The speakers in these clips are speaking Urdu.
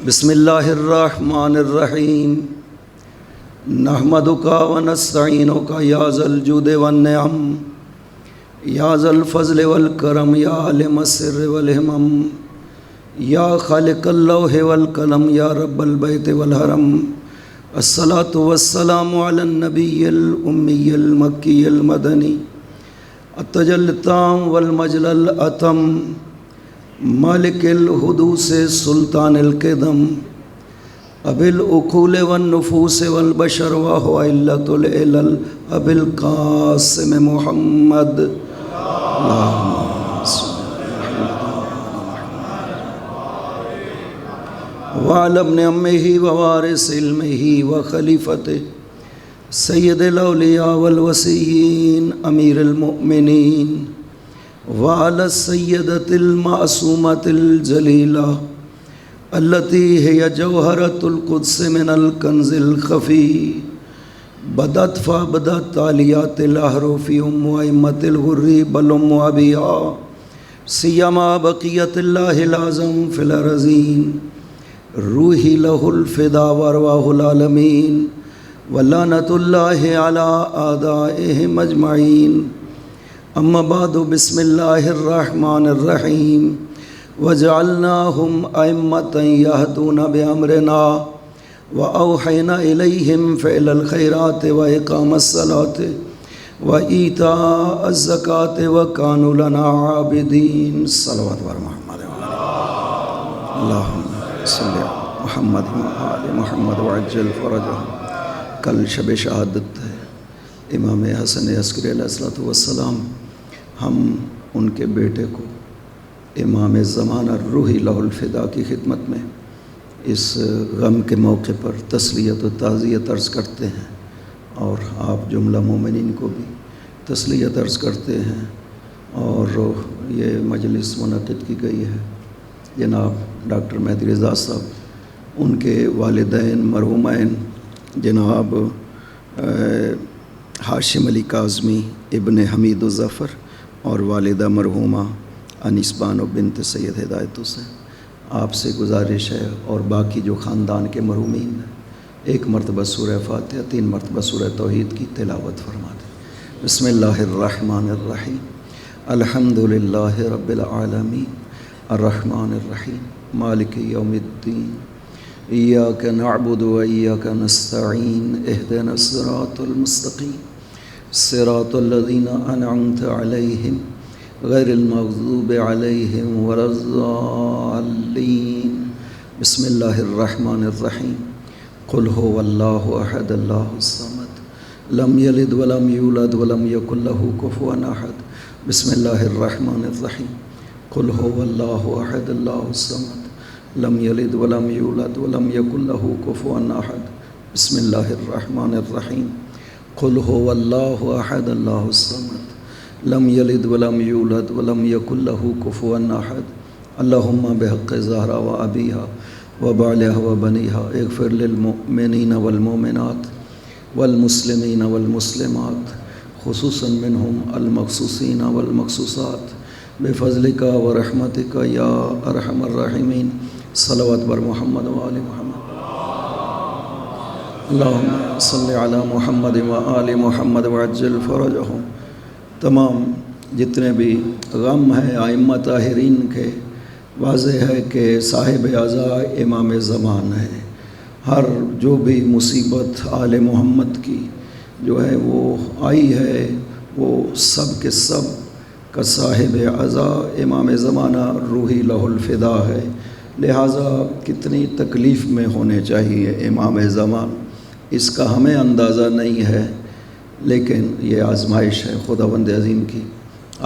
بسم اللہ الرحمن الرحیم نحمدک ونستعینک یا ذا الجود والنعم یا ذا الفضل والکرم یا عالم السر والہمم یا خالق اللوح والقلم یا رب البیت والحرم الصلاة والسلام علی النبی الامی المکی المدنی التجلی التام والمجل الاتم مالک الحدوث سلطان القدم ابی العقول والنفوس والبشر وهو علة العلل ابی القاسم محمد وعلى ابن عمه ووارث علمه وخلیفته سید الاولیاء والوصیین امیر المؤمنین وعلى السيدة المعصومة الجليلة التي هي جوهرة القدس من الكنز الخفي بدت فبدت عاليات الأحرف أئمة الغر بل أبيها سيما بقية الله الأعظم في الأرضين روحي له الفداء وأرواح العالمين ولعنة الله على أعدائهم أجمعين اما بعد بسم اللہ الرحمن الرحیم وجعلناہم ائمۃ یہدون بامرنا واوحینا الیہم فعل الخیرات واقام الصلاۃ وایتاء الزکاۃ وکانوا لنا عابدین صلوات بر محمد اللہم صلی علی محمد وآل محمد وعجل فرجہم۔ کل شب شہادت ہے امام حسن عسکری علیہ السلام، ہم ان کے بیٹے کو امام زمانہ روحی لہ الفدا کی خدمت میں اس غم کے موقع پر تسلیت و تعزیت عرض کرتے ہیں، اور آپ جملہ مومنین کو بھی تسلیت عرض کرتے ہیں۔ اور یہ مجلس منعقد کی گئی ہے جناب ڈاکٹر مہدی رضا صاحب، ان کے والدین مرحومین جناب ہاشم علی کاظمی ابن حمید الظفر اور والدہ مرحومہ انیس بانو بنت سید ہدایت حسین، آپ سے گزارش ہے اور باقی جو خاندان کے مرحومین ہیں، ایک مرتبہ سورہ فاتحہ 3 مرتبہ سورہ توحید کی تلاوت فرما دیں۔ بسم اللہ الرحمن الرحیم الحمد للہ رب العالمین الرحمن الرحیم مالک یوم الدین ایاک نعبد و ایاک نستعین اہدنا الصراط المستقیم صراط الذین انعمت علیہم غیر المغضوب علیہم ولا الضالین۔ بسم اللہ الرحمن الرحیم قل هو اللہ احد اللہ الصمد لم یلد ولم یولد ولم یکن له کفوا احد۔ بسم اللہ الرحمن الرحیم قل هو اللہ احد اللہ الصمد لم یلد ولم یولد ولم یکن له کفوا احد۔ بسم اللہ الرحمن الرحیم قل هو اللہ احد اللہ الصمد لم یلد ولم یولد ولم یکن له کفوا احد۔ اللہم بحق زہرا و ابیہا و بالہا و بنیہا اغفر للمؤمنین والمؤمنات والمسلمین والمسلمات خصوصاً منہم المخصوصین والمخصوصات بفضلک و رحمتک یا ارحم الراحمین۔ صلوات بر محمد و آل محمد۔ اللہم صلی علی محمد و آل محمد وعجل فرجہم۔ تمام جتنے بھی غم ہیں ائمہ طاہرین کے، واضح ہے کہ صاحب عزا امام زمان ہے۔ ہر جو بھی مصیبت آل محمد کی جو ہے وہ آئی ہے، وہ سب کے سب کا صاحب عزا امام زمانہ روحی لہ الفدا ہے، لہٰذا کتنی تکلیف میں ہونے چاہیے امام زمان، اس کا ہمیں اندازہ نہیں ہے، لیکن یہ آزمائش ہے خداوند عظیم کی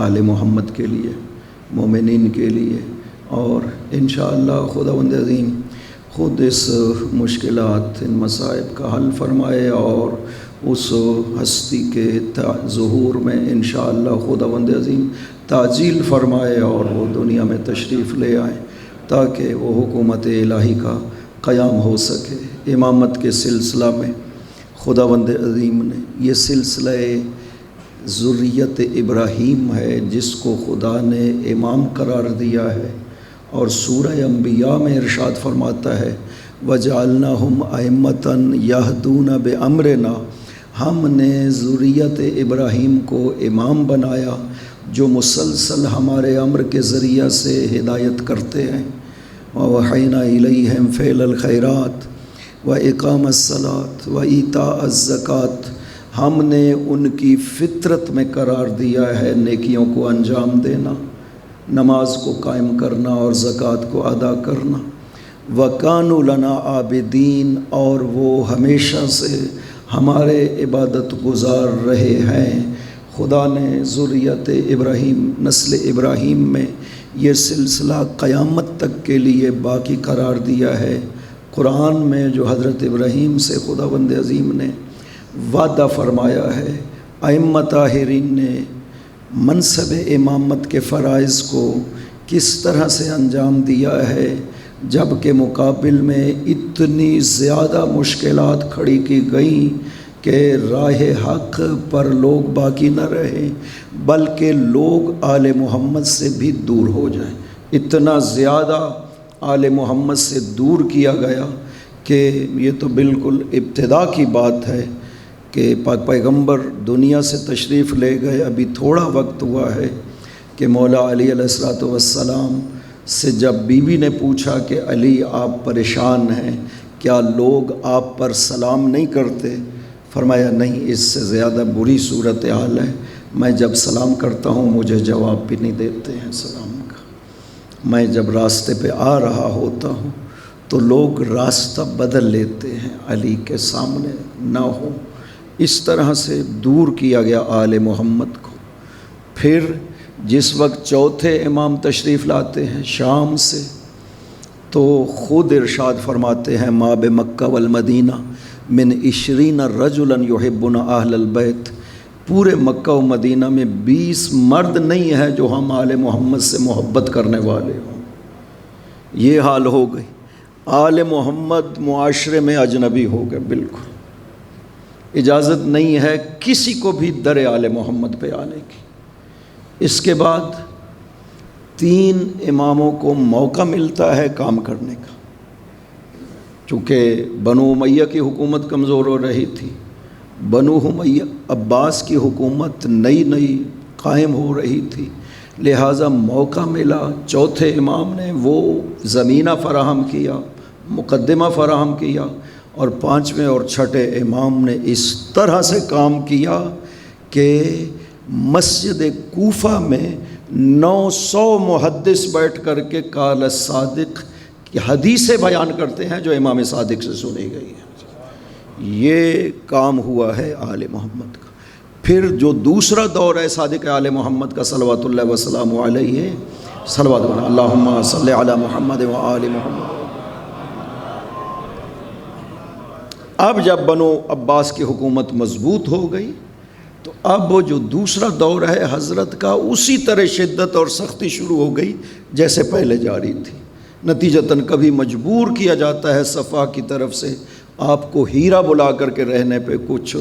آل محمد کے لیے، مومنین کے لیے، اور انشاءاللہ خداوند عظیم خود اس مشکلات ان مصائب کا حل فرمائے، اور اس ہستی کے ظہور میں انشاءاللہ خداوند عظیم تعجیل فرمائے اور وہ دنیا میں تشریف لے آئیں تاکہ وہ حکومت الہی کا قیام ہو سکے۔ امامت کے سلسلہ میں خداوند عظیم نے یہ سلسلہ ذریت ابراہیم ہے جس کو خدا نے امام قرار دیا ہے، اور سورہ انبیاء میں ارشاد فرماتا ہے وَجَعَلْنَاهُمْ أَئِمَّةً يَهْدُونَ بِأَمْرِنَا، ہم نے ذریت ابراہیم کو امام بنایا جو مسلسل ہمارے امر کے ذریعہ سے ہدایت کرتے ہیں۔ وَأَوْحَيْنَا إِلَيْهِمْ فِعْلَ الْخَيْرَاتِ وَإِقَامَ الصَّلَاةِ وَإِيتَاءَ الزَّكَاةِ، ہم نے ان کی فطرت میں قرار دیا ہے نیکیوں کو انجام دینا، نماز کو قائم کرنا اور زکوٰۃ کو ادا کرنا۔ وَكَانُوا لَنَا عَابِدِينَ، اور وہ ہمیشہ سے ہمارے عبادت گزار رہے ہیں۔ خدا نے ذریت ابراہیم، نسل ابراہیم میں یہ سلسلہ قیامت تک کے لیے باقی قرار دیا ہے۔ قرآن میں جو حضرت ابراہیم سے خداوند عظیم نے وعدہ فرمایا ہے، ائمہ طاہرین نے منصب امامت کے فرائض کو کس طرح سے انجام دیا ہے، جب کہ مقابل میں اتنی زیادہ مشکلات کھڑی کی گئیں کہ راہ حق پر لوگ باقی نہ رہیں بلکہ لوگ آل محمد سے بھی دور ہو جائیں۔ اتنا زیادہ آل محمد سے دور کیا گیا کہ یہ تو بالکل ابتدا کی بات ہے کہ پاک پیغمبر دنیا سے تشریف لے گئے، ابھی تھوڑا وقت ہوا ہے کہ مولا علی علیہ السلام سے جب بی بی نے پوچھا کہ علی آپ پریشان ہیں، کیا لوگ آپ پر سلام نہیں کرتے؟ فرمایا نہیں، اس سے زیادہ بری صورتحال ہے، میں جب سلام کرتا ہوں مجھے جواب بھی نہیں دیتے ہیں سلام کا، میں جب راستے پہ آ رہا ہوتا ہوں تو لوگ راستہ بدل لیتے ہیں، علی کے سامنے نہ ہو۔ اس طرح سے دور کیا گیا آل محمد کو۔ پھر جس وقت چوتھے امام تشریف لاتے ہیں شام سے، تو خود ارشاد فرماتے ہیں ما بمکہ والمدینہ من 20 رجلا یحبون اہل البیت، پورے مکہ و مدینہ میں 20 مرد نہیں ہے جو ہم آل محمد سے محبت کرنے والے ہوں۔ یہ حال ہو گئی، آل محمد معاشرے میں اجنبی ہو گئے، بالکل اجازت نہیں ہے کسی کو بھی در آل محمد پہ آنے کی۔ اس کے بعد 3 اماموں کو موقع ملتا ہے کام کرنے کا، چونکہ بنو امیہ کی حکومت کمزور ہو رہی تھی، بنو امیہ عباس کی حکومت نئی قائم ہو رہی تھی، لہٰذا موقع ملا۔ چوتھے امام نے وہ زمینہ فراہم کیا، مقدمہ فراہم کیا، اور 5ویں اور 6ٹھے امام نے اس طرح سے کام کیا کہ مسجد کوفہ میں 900 محدث بیٹھ کر کے قال صادق کی حدیثیں بیان کرتے ہیں جو امام صادق سے سنی گئی ہے۔ یہ کام ہوا ہے آل محمد کا۔ پھر جو دوسرا دور ہے صادق آل محمد کا صلوات اللہ وسلام علیہ، صلوات اللہم صلی علی محمد و آل محمد۔ اب جب بنو عباس کی حکومت مضبوط ہو گئی تو اب جو دوسرا دور ہے حضرت کا، اسی طرح شدت اور سختی شروع ہو گئی جیسے پہلے جاری تھی۔ نتیجتاً کبھی مجبور کیا جاتا ہے صفا کی طرف سے، آپ کو ہیرا بلا کر کے رہنے پہ کچھ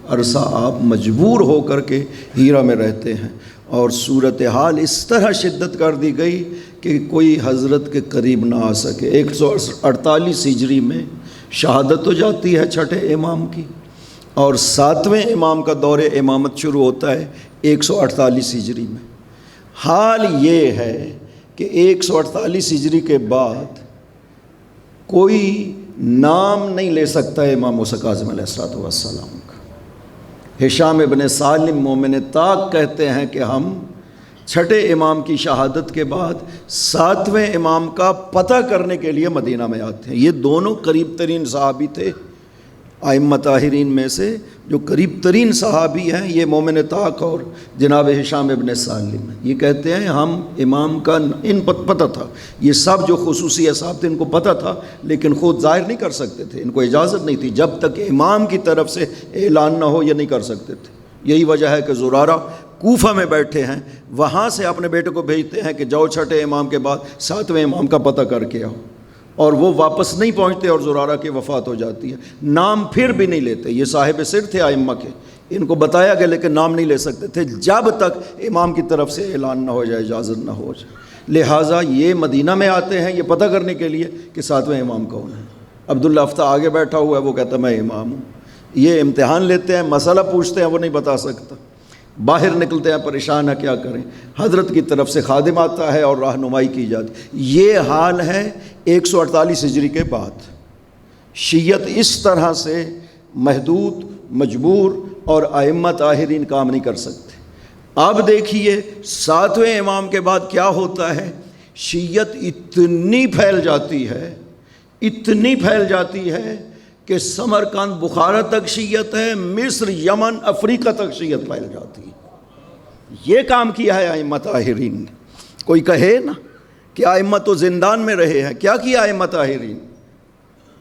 عرصہ آپ مجبور ہو کر کے ہیرا میں رہتے ہیں، اور صورتحال اس طرح شدت کر دی گئی کہ کوئی حضرت کے قریب نہ آ سکے۔ 148 ہجری میں شہادت ہو جاتی ہے 6ٹھے امام کی، اور 7ویں امام کا دور امامت شروع ہوتا ہے 148 ہجری میں۔ حال یہ ہے کہ 148 ہجری کے بعد کوئی نام نہیں لے سکتا ہے امام موسیٰ کاظم علیہ السلام کا۔ ہشام ابن سالم مومن طاق کہتے ہیں کہ ہم 6ٹھے امام کی شہادت کے بعد 7ویں امام کا پتہ کرنے کے لیے مدینہ میں آتے ہیں۔ یہ دونوں قریب ترین صحابی تھے، ائمہ طاہرین میں سے جو قریب ترین صحابی ہیں یہ مومن طاق اور جناب ہشام ابن سالم ہیں۔ یہ کہتے ہیں ہم امام کا ان پتہ تھا، یہ سب جو خصوصی اصحاب تھے ان کو پتہ تھا لیکن خود ظاہر نہیں کر سکتے تھے، ان کو اجازت نہیں تھی، جب تک امام کی طرف سے اعلان نہ ہو یہ نہیں کر سکتے تھے۔ یہی وجہ ہے کہ زرارہ کوفہ میں بیٹھے ہیں، وہاں سے اپنے بیٹے کو بھیجتے ہیں کہ جاؤ 6ٹھے امام کے بعد 7ویں امام کا پتہ کر کے آؤ، اور وہ واپس نہیں پہنچتے اور زرارہ کی وفات ہو جاتی ہے۔ نام پھر بھی نہیں لیتے، یہ صاحب سر تھے ائمہ کے، ان کو بتایا گیا لیکن نام نہیں لے سکتے تھے جب تک امام کی طرف سے اعلان نہ ہو جائے، اجازت نہ ہو جائے۔ لہٰذا یہ مدینہ میں آتے ہیں یہ پتہ کرنے کے لیے کہ 7ویں امام کون ہے۔ عبداللہ افتہ آگے بیٹھا ہوا ہے، وہ کہتا ہے میں امام ہوں۔ یہ امتحان لیتے ہیں، مسئلہ پوچھتے ہیں، وہ نہیں بتا سکتا، باہر نکلتے ہیں پریشان ہے کیا کریں، حضرت کی طرف سے خادم آتا ہے اور رہنمائی کی جاتی۔ یہ حال ہے 148 ہجری کے بعد۔ شیعت اس طرح سے محدود، مجبور اور ائمہ طاہرین کام نہیں کر سکتے۔ اب دیکھیے 7ویں امام کے بعد کیا ہوتا ہے، شیعت اتنی پھیل جاتی ہے، اتنی پھیل جاتی ہے کہ سمرقند بخارا تک شیعت ہے، مصر، یمن، افریقہ تک شیعت پھیل جاتی ہے۔ یہ کام کیا ہے ائمہ طاہرین نے۔ کوئی کہے نا کہ ائمہ تو زندان میں رہے ہیں، کیا کیا ائمہ طاہرین؟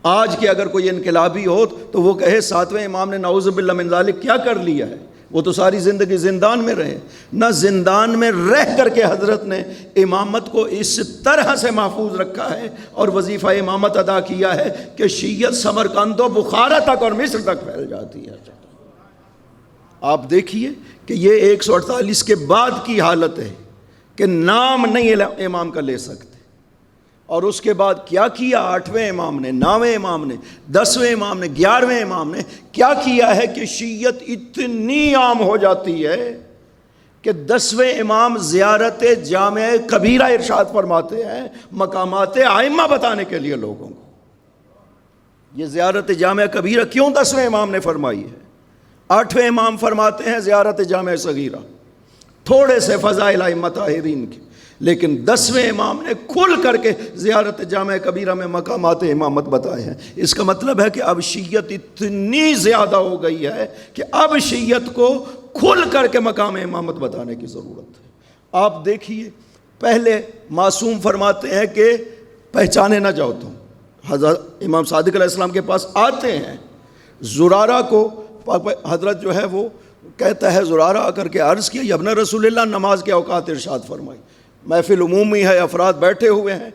آج کے اگر کوئی انقلابی ہو تو وہ کہے 7ویں امام نے نعوذ باللہ من ذالک کیا کر لیا ہے، وہ تو ساری زندگی زندان میں رہے۔ نہ زندان میں رہ کر کے حضرت نے امامت کو اس طرح سے محفوظ رکھا ہے اور وظیفہ امامت ادا کیا ہے کہ شیعت سمرقند و بخارا تک اور مصر تک پھیل جاتی ہے۔ آپ دیکھیے کہ یہ 148 کے بعد کی حالت ہے کہ نام نہیں امام کا لے سکتے، اور اس کے بعد کیا کیا 8ویں امام نے، 9ویں امام نے، 10ویں امام نے، 11ویں امام نے کیا کیا ہے کہ شیعت اتنی عام ہو جاتی ہے کہ 10ویں امام زیارت جامع کبیرہ ارشاد فرماتے ہیں مقامات ائمہ بتانے کے لیے لوگوں کو۔ یہ زیارت جامع کبیرہ کیوں 10ویں امام نے فرمائی ہے؟ 8ویں امام فرماتے ہیں زیارت جامع صغیرہ، تھوڑے سے فضائل ائمہ طاہرین کے، لیکن 10ویں امام نے کھل کر کے زیارت جامع کبیرہ میں مقامات امامت بتائے ہیں۔ اس کا مطلب ہے کہ اب شیعت اتنی زیادہ ہو گئی ہے کہ اب شیعت کو کھل کر کے مقام امامت بتانے کی ضرورت ہے۔ آپ دیکھیے پہلے معصوم فرماتے ہیں کہ پہچانے نہ جاؤ تم، حضرت امام صادق علیہ السلام کے پاس آتے ہیں، زرارہ کو حضرت جو ہے وہ کہتا ہے، زرارہ آ کر کے عرض کیا، ابن رسول اللہ نماز کے اوقات ارشاد فرمائی۔ محفل عمومی ہے، افراد بیٹھے ہوئے ہیں،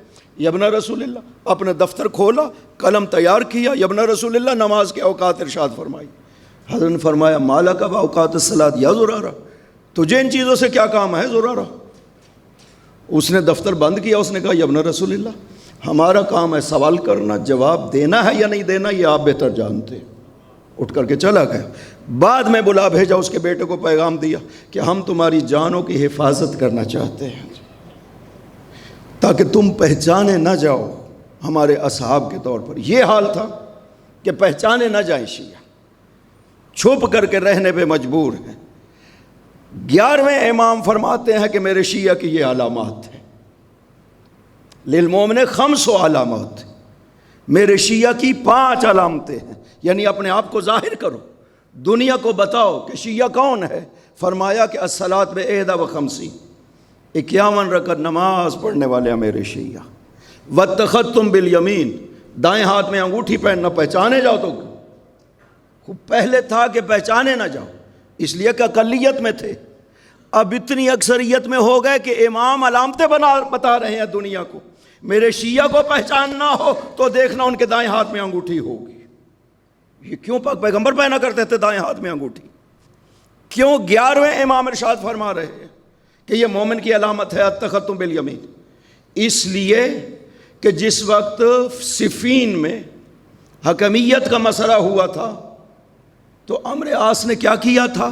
ابن رسول اللہ اپنے دفتر کھولا، قلم تیار کیا، ابن رسول اللہ نماز کے اوقات ارشاد فرمائی۔ حضرت نے فرمایا مالا کا اوقات الصلاۃ یا زرارہ، تجھے ان چیزوں سے کیا کام ہے زرارہ؟ اس نے دفتر بند کیا، اس نے کہا ابن رسول اللہ ہمارا کام ہے سوال کرنا، جواب دینا ہے یا نہیں دینا یہ آپ بہتر جانتے۔ اٹھ کر کے چلا گیا۔ بعد میں بلا بھیجا، اس کے بیٹے کو پیغام دیا کہ ہم تمہاری جانوں کی حفاظت کرنا چاہتے ہیں تاکہ تم پہچانے نہ جاؤ ہمارے اصحاب کے طور پر۔ یہ حال تھا کہ پہچانے نہ جائیں شیعہ، چھپ کر کے رہنے پہ مجبور ہیں۔ 11ویں امام فرماتے ہیں کہ میرے شیعہ کی یہ علامات ہیں، للمومن 5 علامات، میرے شیعہ کی 5 علامتیں ہیں، یعنی اپنے آپ کو ظاہر کرو، دنیا کو بتاؤ کہ شیعہ کون ہے۔ فرمایا کہ الصلاۃ ب51، 51 رکعت نماز پڑھنے والے ہیں میرے شیعہ۔ والتختم بالیمین، دائیں ہاتھ میں انگوٹھی پہننا، پہچانے جاؤ تو خوب پہلے تھا کہ پہچانے نہ جاؤ، اس لیے کہ اقلیت میں تھے، اب اتنی اکثریت میں ہو گئے کہ امام علامتیں بتا رہے ہیں دنیا کو۔ میرے شیعہ کو پہچاننا ہو تو دیکھنا ان کے دائیں ہاتھ میں انگوٹھی ہوگی۔ یہ کیوں پاک پیغمبر پہنا کرتے تھے دائیں ہاتھ میں انگوٹھی؟ کیوں 11ویں امام ارشاد فرما رہے ہیں کہ یہ مومن کی علامت ہے التختم بالیمین؟ اس لیے کہ جس وقت صفین میں حکمیت کا مسئلہ ہوا تھا تو عمرو عاص نے کیا کیا تھا،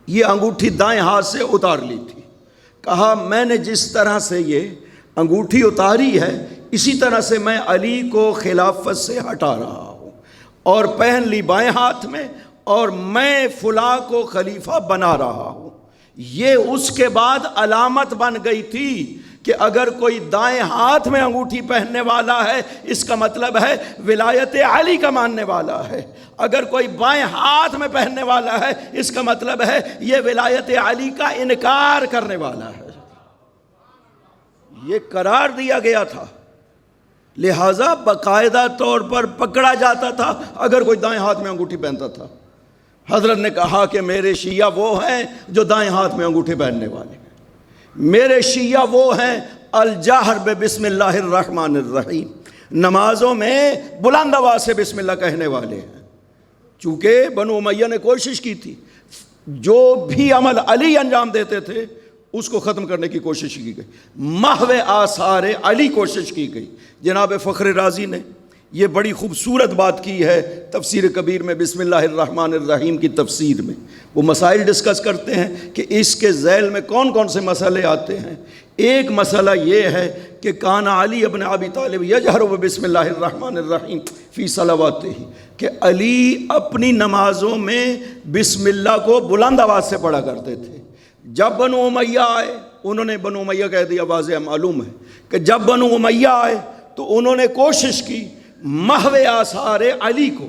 یہ انگوٹھی دائیں ہاتھ سے اتار لی تھی، کہا میں نے جس طرح سے یہ انگوٹھی اتاری ہے اسی طرح سے میں علی کو خلافت سے ہٹا رہا ہوں اور پہن لی بائیں ہاتھ میں، اور میں فلاں کو خلیفہ بنا رہا ہوں۔ یہ اس کے بعد علامت بن گئی تھی کہ اگر کوئی دائیں ہاتھ میں انگوٹھی پہننے والا ہے اس کا مطلب ہے ولایت علی کا ماننے والا ہے، اگر کوئی بائیں ہاتھ میں پہننے والا ہے اس کا مطلب ہے یہ ولایت علی کا انکار کرنے والا ہے۔ یہ قرار دیا گیا تھا، لہٰذا باقاعدہ طور پر پکڑا جاتا تھا اگر کوئی دائیں ہاتھ میں انگوٹھی پہنتا تھا۔ حضرت نے کہا کہ میرے شیعہ وہ ہیں جو دائیں ہاتھ میں انگوٹھی پہننے والے ہیں، میرے شیعہ وہ ہیں الجہر بسم اللہ الرحمن الرحیم، نمازوں میں بلند آواز سے بسم اللہ کہنے والے ہیں۔ چونکہ بنو امیہ نے کوشش کی تھی، جو بھی عمل علی انجام دیتے تھے اس کو ختم کرنے کی کوشش کی گئی، محو آثار علی کوشش کی گئی۔ جناب فخر رازی نے یہ بڑی خوبصورت بات کی ہے تفسیر کبیر میں، بسم اللہ الرحمن الرحیم کی تفسیر میں۔ وہ مسائل ڈسکس کرتے ہیں کہ اس کے ذیل میں کون کون سے مسئلے آتے ہیں۔ ایک مسئلہ یہ ہے کہ کان علی ابن ابی طالب یجہر بسم اللہ الرحمن الرحیم فی صلواتہ، کہ علی اپنی نمازوں میں بسم اللہ کو بلند آواز سے پڑھا کرتے تھے۔ جب بنو امیہ آئے، انہوں نے بنو امیہ کہہ دیا، واضح معلوم ہے کہ جب بنو امیہ آئے تو انہوں نے کوشش کی محو آثار علی کو،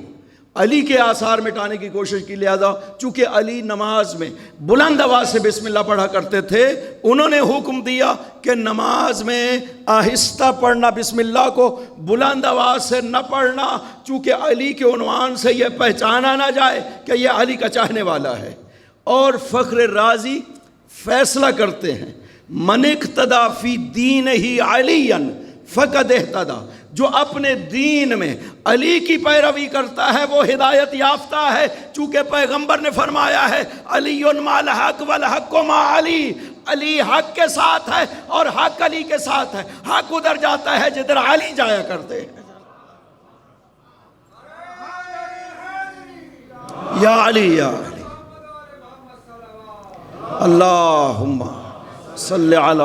علی کے آثار مٹانے کی کوشش کی، لہذا چونکہ علی نماز میں بلند آواز سے بسم اللہ پڑھا کرتے تھے، انہوں نے حکم دیا کہ نماز میں آہستہ پڑھنا، بسم اللہ کو بلند آواز سے نہ پڑھنا، چونکہ علی کے عنوان سے یہ پہچانا نہ جائے کہ یہ علی کا چاہنے والا ہے۔ اور فخر رازی فیصلہ کرتے ہیں، من اقتدی فی دینہ علیٰ فقد اہتدی، جو اپنے دین میں علی کی پیروی کرتا ہے وہ ہدایت یافتہ ہے، چونکہ پیغمبر نے فرمایا ہے علی مع الحق والحق مع علی، علی حق کے ساتھ ہے اور حق علی کے ساتھ ہے۔ حق ادھر جاتا ہے جدھر علی جایا کرتے ہیں۔ یا علی یا علی، اللہم صلی علی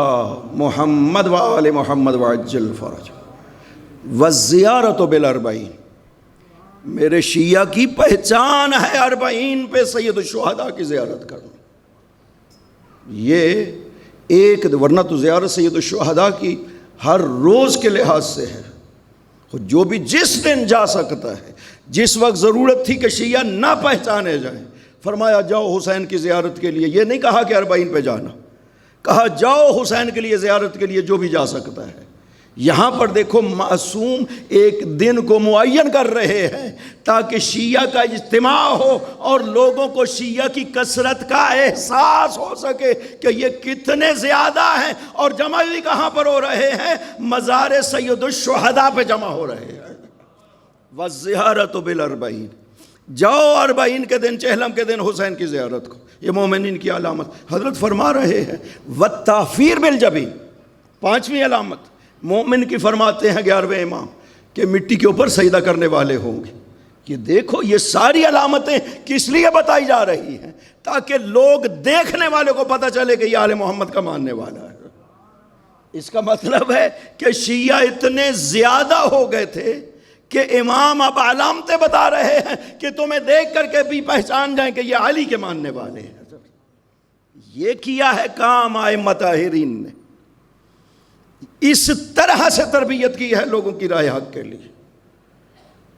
محمد وآل محمد وعجل فرج والزیارت بالاربعین، میرے شیعہ کی پہچان ہے 40 پہ سید الشہداء کی زیارت کرنا۔ یہ ایک، ورنہ تو زیارت سید الشہداء کی ہر روز کے لحاظ سے ہے، جو بھی جس دن جا سکتا ہے۔ جس وقت ضرورت تھی کہ شیعہ نہ پہچانے جائیں، فرمایا جاؤ حسین کی زیارت کے لیے، یہ نہیں کہا کہ 40 پہ جانا، کہا جاؤ حسین کے لیے زیارت کے لیے جو بھی جا سکتا ہے۔ یہاں پر دیکھو معصوم ایک دن کو معین کر رہے ہیں تاکہ شیعہ کا اجتماع ہو اور لوگوں کو شیعہ کی کثرت کا احساس ہو سکے کہ یہ کتنے زیادہ ہیں، اور جمع بھی کہاں پر ہو رہے ہیں؟ مزار سید الشہداء پہ جمع ہو رہے ہیں۔ والزیارت بالاربعین، جاؤ 40 کے دن، چہلم کے دن حسین کی زیارت کو، یہ مومنین کی علامت۔ حضرت فرما رہے ہیں والتعفیر بالجبین، 5ویں علامت مومن کی فرماتے ہیں 11ویں امام کہ مٹی کے اوپر سجدہ کرنے والے ہوں گے۔ یہ دیکھو یہ ساری علامتیں کس لیے بتائی جا رہی ہیں؟ تاکہ لوگ دیکھنے والے کو پتہ چلے کہ یہ آل محمد کا ماننے والا ہے۔ اس کا مطلب ہے کہ شیعہ اتنے زیادہ ہو گئے تھے کہ امام اب علامتیں بتا رہے ہیں کہ تمہیں دیکھ کر کے بھی پہچان جائیں کہ یہ علی کے ماننے والے ہیں۔ یہ کیا ہے کام ائمہ طاہرین نے، اس طرح سے تربیت کی ہے لوگوں کی رائے حق کے لیے۔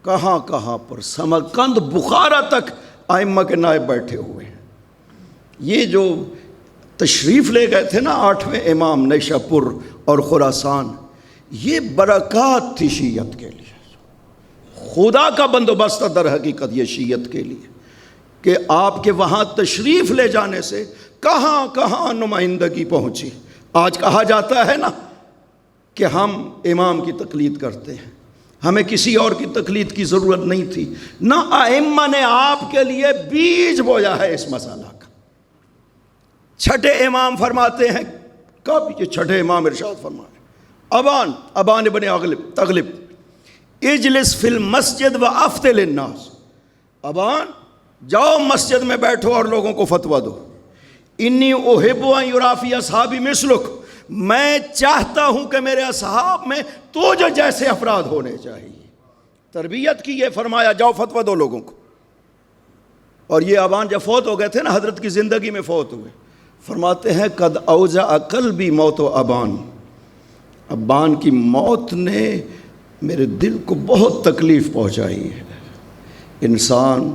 کہاں کہاں پر، سمرقند، بخارا تک ائمہ کے نائب بیٹھے ہوئے ہیں۔ یہ جو تشریف لے گئے تھے نا 8ویں امام نیشاپور اور خراسان، یہ برکات تھی شیعت کے لیے، خدا کا بندوبست در حقیقت یہ شیعت کے لیے، کہ آپ کے وہاں تشریف لے جانے سے کہاں کہاں نمائندگی پہنچی۔ آج کہا جاتا ہے نا کہ ہم امام کی تقلید کرتے ہیں، ہمیں کسی اور کی تقلید کی ضرورت نہیں تھی، نہ ائمہ نے آپ کے لیے بیج بویا ہے اس مسئلہ کا۔ چھٹے امام فرماتے ہیں، کب؟ یہ چھٹے امام ارشاد فرمائے ابان ابن تغلب اجلس فی المسجد و افتل الناس، ابان جاؤ مسجد میں بیٹھو اور لوگوں کو فتویٰ دو۔ انی احب ان یری فی اصحابی مثلک، میں چاہتا ہوں کہ میرے اصحاب میں تو جو جیسے افراد ہونے چاہیے۔ تربیت کی یہ فرمایا جاؤ فتویٰ دو لوگوں کو۔ اور یہ ابان جب فوت ہو گئے تھے نا، حضرت کی زندگی میں فوت ہوئے، فرماتے ہیں قد اوجع قلبی موت و ابان، ابان کی موت نے میرے دل کو بہت تکلیف پہنچائی ہے۔ انسان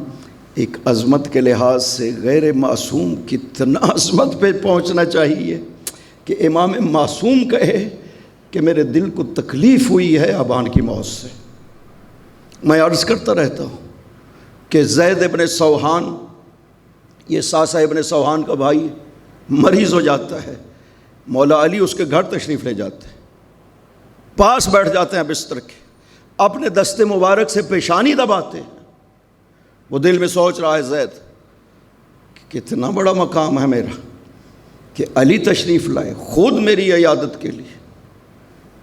ایک عظمت کے لحاظ سے غیر معصوم کتنا عظمت پہ پہنچنا چاہیے کہ امام معصوم کہے کہ میرے دل کو تکلیف ہوئی ہے ابان کی موت سے۔ میں عرض کرتا رہتا ہوں کہ زید ابن سوحان، یہ ساسا ابن سوحان کا بھائی، مریض ہو جاتا ہے، مولا علی اس کے گھر تشریف لے جاتے ہیں، پاس بیٹھ جاتے ہیں بستر کے، اپنے دست مبارک سے پیشانی دباتے ہیں۔ وہ دل میں سوچ رہا ہے زید کہ کتنا بڑا مقام ہے میرا کہ علی تشریف لائے خود میری عیادت کے لیے،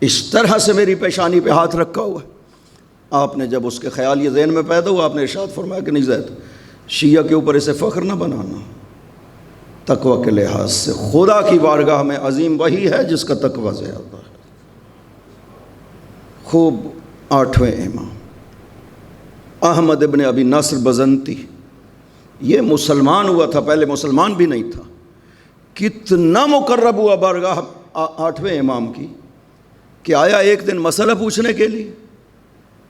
اس طرح سے میری پیشانی پہ ہاتھ رکھا ہوا ہے۔ آپ نے جب اس کے خیال یہ ذہن میں پیدا ہوا، آپ نے ارشاد فرمایا کہ نہیں زید، شیعہ کے اوپر اسے فخر نہ بنانا، تقوی کے لحاظ سے خدا کی بارگاہ میں عظیم وہی ہے جس کا تقوی زیادہ ہے۔ خوب 8ویں امام احمد ابن ابی نصر بزنتی، یہ مسلمان ہوا تھا، پہلے مسلمان بھی نہیں تھا، کتنا مقرب ہوا بارگاہ 8ویں امام کی کہ آیا ایک دن مسئلہ پوچھنے کے لیے،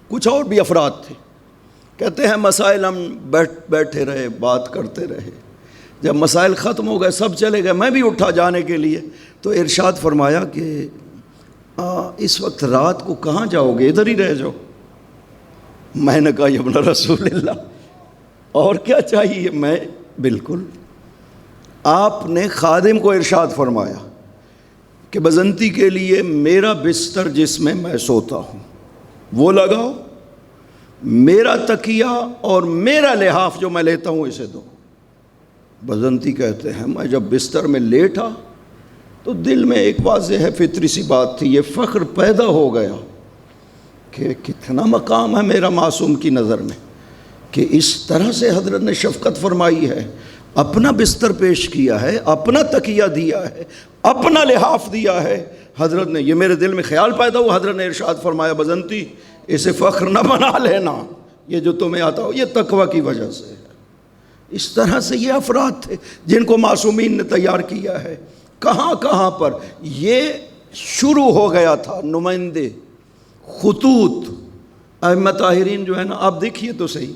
کچھ اور بھی افراد تھے، کہتے ہیں مسائل ہم بیٹھے رہے، بات کرتے رہے، جب مسائل ختم ہو گئے سب چلے گئے، میں بھی اٹھا جانے کے لیے، تو ارشاد فرمایا کہ اس وقت رات کو کہاں جاؤ گے، ادھر ہی رہ جاؤ۔ میں نے کہا یا ابن رسول اللہ، اور کیا چاہیے؟ میں بالکل۔ آپ نے خادم کو ارشاد فرمایا کہ بزنتی کے لیے میرا بستر جس میں میں سوتا ہوں وہ لگاؤ، میرا تکیہ اور میرا لحاف جو میں لیتا ہوں اسے دو۔ بزنتی کہتے ہیں میں جب بستر میں لیٹا تو دل میں ایک واضح ہے فطری سی بات تھی، یہ فخر پیدا ہو گیا کہ کتنا مقام ہے میرا معصوم کی نظر میں کہ اس طرح سے حضرت نے شفقت فرمائی ہے، اپنا بستر پیش کیا ہے، اپنا تکیہ دیا ہے، اپنا لحاف دیا ہے حضرت نے۔ یہ میرے دل میں خیال پیدا ہوا، حضرت نے ارشاد فرمایا بزنتی اسے فخر نہ بنا لینا، یہ جو تمہیں آتا ہو یہ تقوی کی وجہ سے ہے۔ اس طرح سے یہ افراد تھے جن کو معصومین نے تیار کیا ہے۔ کہاں کہاں پر یہ شروع ہو گیا تھا، نمائندے خطوط ائمہ طاہرین جو ہے نا، آپ دیکھیے تو صحیح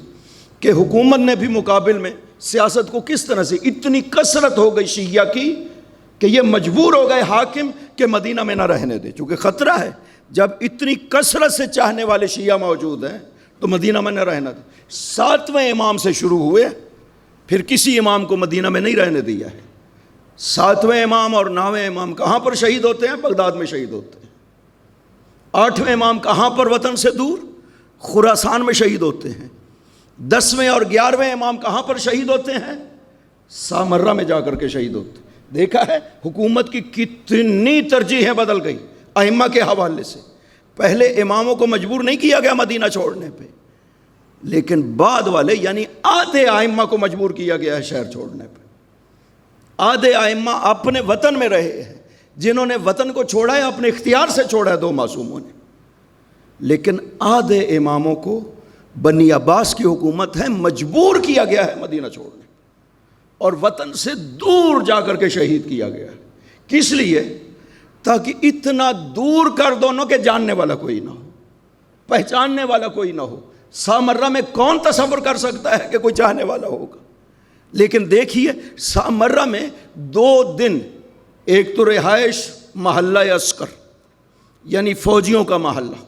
کہ حکومت نے بھی مقابل میں سیاست کو کس طرح سے، اتنی کثرت ہو گئی شیعہ کی کہ یہ مجبور ہو گئے حاکم کہ مدینہ میں نہ رہنے دے، چونکہ خطرہ ہے جب اتنی کثرت سے چاہنے والے شیعہ موجود ہیں تو مدینہ میں نہ رہنا دے۔ 7ویں امام سے شروع ہوئے، پھر کسی امام کو مدینہ میں نہیں رہنے دیا ہے۔ 7ویں امام اور 9ویں امام کہاں پر شہید ہوتے ہیں؟ بغداد میں شہید ہوتے ہیں۔ 8ویں امام کہاں پر وطن سے دور؟ خراسان میں شہید ہوتے ہیں۔ 10ویں اور 11ویں امام کہاں پر شہید ہوتے ہیں؟ سامرہ میں جا کر کے شہید ہوتے ہیں۔ دیکھا ہے حکومت کی کتنی ترجیحیں بدل گئی ائمہ کے حوالے سے۔ پہلے اماموں کو مجبور نہیں کیا گیا مدینہ چھوڑنے پہ، لیکن بعد والے یعنی آدھے ائمہ کو مجبور کیا گیا ہے شہر چھوڑنے پہ۔ آدھے ائمہ اپنے وطن میں رہے ہیں، جنہوں نے وطن کو چھوڑا ہے اپنے اختیار سے چھوڑا ہے 2 معصوموں نے، لیکن آدھے اماموں کو بنی عباس کی حکومت ہے مجبور کیا گیا ہے مدینہ چھوڑنے اور وطن سے دور جا کر کے شہید کیا گیا ہے۔ کس لیے؟ تاکہ اتنا دور کر دونوں کے جاننے والا کوئی نہ ہو، پہچاننے والا کوئی نہ ہو۔ سامرہ میں کون تصور کر سکتا ہے کہ کوئی چاہنے والا ہوگا؟ لیکن دیکھیے سامرہ میں 2 دن، ایک تو رہائش محلہ عسکر یعنی فوجیوں کا محلہ،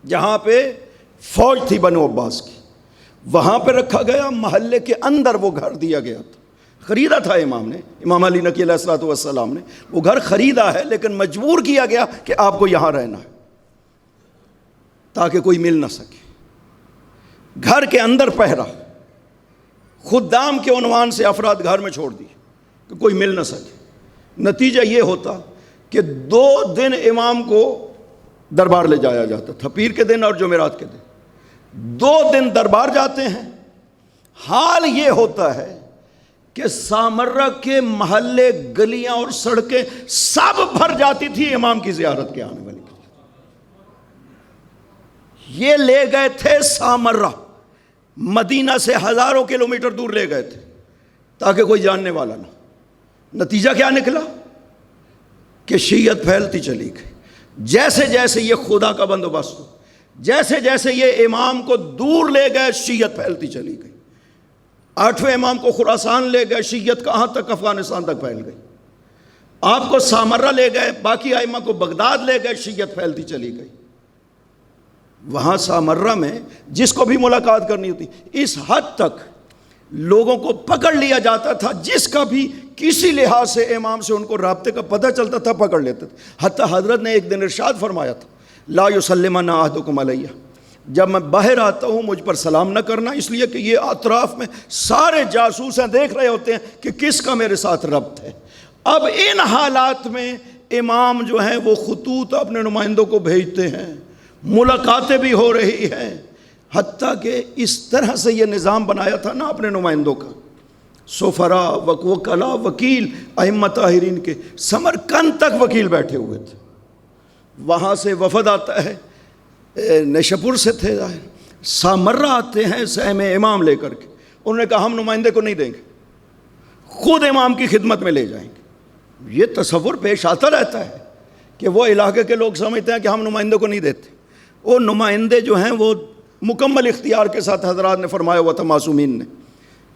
جہاں پہ فوج تھی بنو عباس کی، وہاں پہ رکھا گیا، محلے کے اندر وہ گھر دیا گیا تھا، خریدا تھا امام نے، امام علی نقی علیہ الصلوۃ والسلام نے وہ گھر خریدا ہے، لیکن مجبور کیا گیا کہ آپ کو یہاں رہنا ہے تاکہ کوئی مل نہ سکے۔ گھر کے اندر پہرا، خدام کے عنوان سے افراد گھر میں چھوڑ دیے کہ کوئی مل نہ سکے۔ نتیجہ یہ ہوتا کہ 2 دن امام کو دربار لے جایا جاتا تھا، پیر کے دن اور جمعرات کے دن 2 دن دربار جاتے ہیں۔ حال یہ ہوتا ہے کہ سامرہ کے محلے، گلیاں اور سڑکیں سب بھر جاتی تھی امام کی زیارت کے آنے والے۔ یہ لے گئے تھے سامرہ، مدینہ سے ہزاروں کلومیٹر دور لے گئے تھے تاکہ کوئی جاننے والا نہ۔ نتیجہ کیا نکلا کہ شیعت پھیلتی چلی گئی۔ جیسے جیسے یہ خدا کا بندوبست ہو، جیسے جیسے یہ امام کو دور لے گئے، شیعت پھیلتی چلی گئی۔ 8ویں امام کو خراسان لے گئے، شیعت کہاں تک؟ افغانستان تک پھیل گئی۔ آپ کو سامرہ لے گئے، باقی ائمہ کو بغداد لے گئے، شیعت پھیلتی چلی گئی۔ وہاں سامرہ میں جس کو بھی ملاقات کرنی ہوتی، اس حد تک لوگوں کو پکڑ لیا جاتا تھا، جس کا بھی کسی لحاظ سے امام سے ان کو رابطے کا پتہ چلتا تھا پکڑ لیتے تھے۔ حتیٰ حضرت نے ایک دن ارشاد فرمایا تھا، لا یسلمن احدکم علیہ، جب میں باہر آتا ہوں مجھ پر سلام نہ کرنا، اس لیے کہ یہ اطراف میں سارے جاسوس ہیں، دیکھ رہے ہوتے ہیں کہ کس کا میرے ساتھ ربط ہے۔ اب ان حالات میں امام جو ہیں وہ خطوط اپنے نمائندوں کو بھیجتے ہیں، ملاقاتیں بھی ہو رہی ہیں، حتیٰ کہ اس طرح سے یہ نظام بنایا تھا نا اپنے نمائندوں کا، سفراء وکلاء وکیل ائمہ طاہرین کے سمرقند تک وکیل بیٹھے ہوئے تھے، وہاں سے وفد آتا ہے، نیشاپور سے تھے ظاہر، سامرہ آتے ہیں سہم امام لے کر کے، انہوں نے کہا ہم نمائندے کو نہیں دیں گے، خود امام کی خدمت میں لے جائیں گے۔ یہ تصور پیش آتا رہتا ہے کہ وہ علاقے کے لوگ سمجھتے ہیں کہ ہم نمائندوں کو نہیں دیتے، وہ نمائندے جو ہیں وہ مکمل اختیار کے ساتھ حضرات نے فرمایا ہوا تھا معصومین نے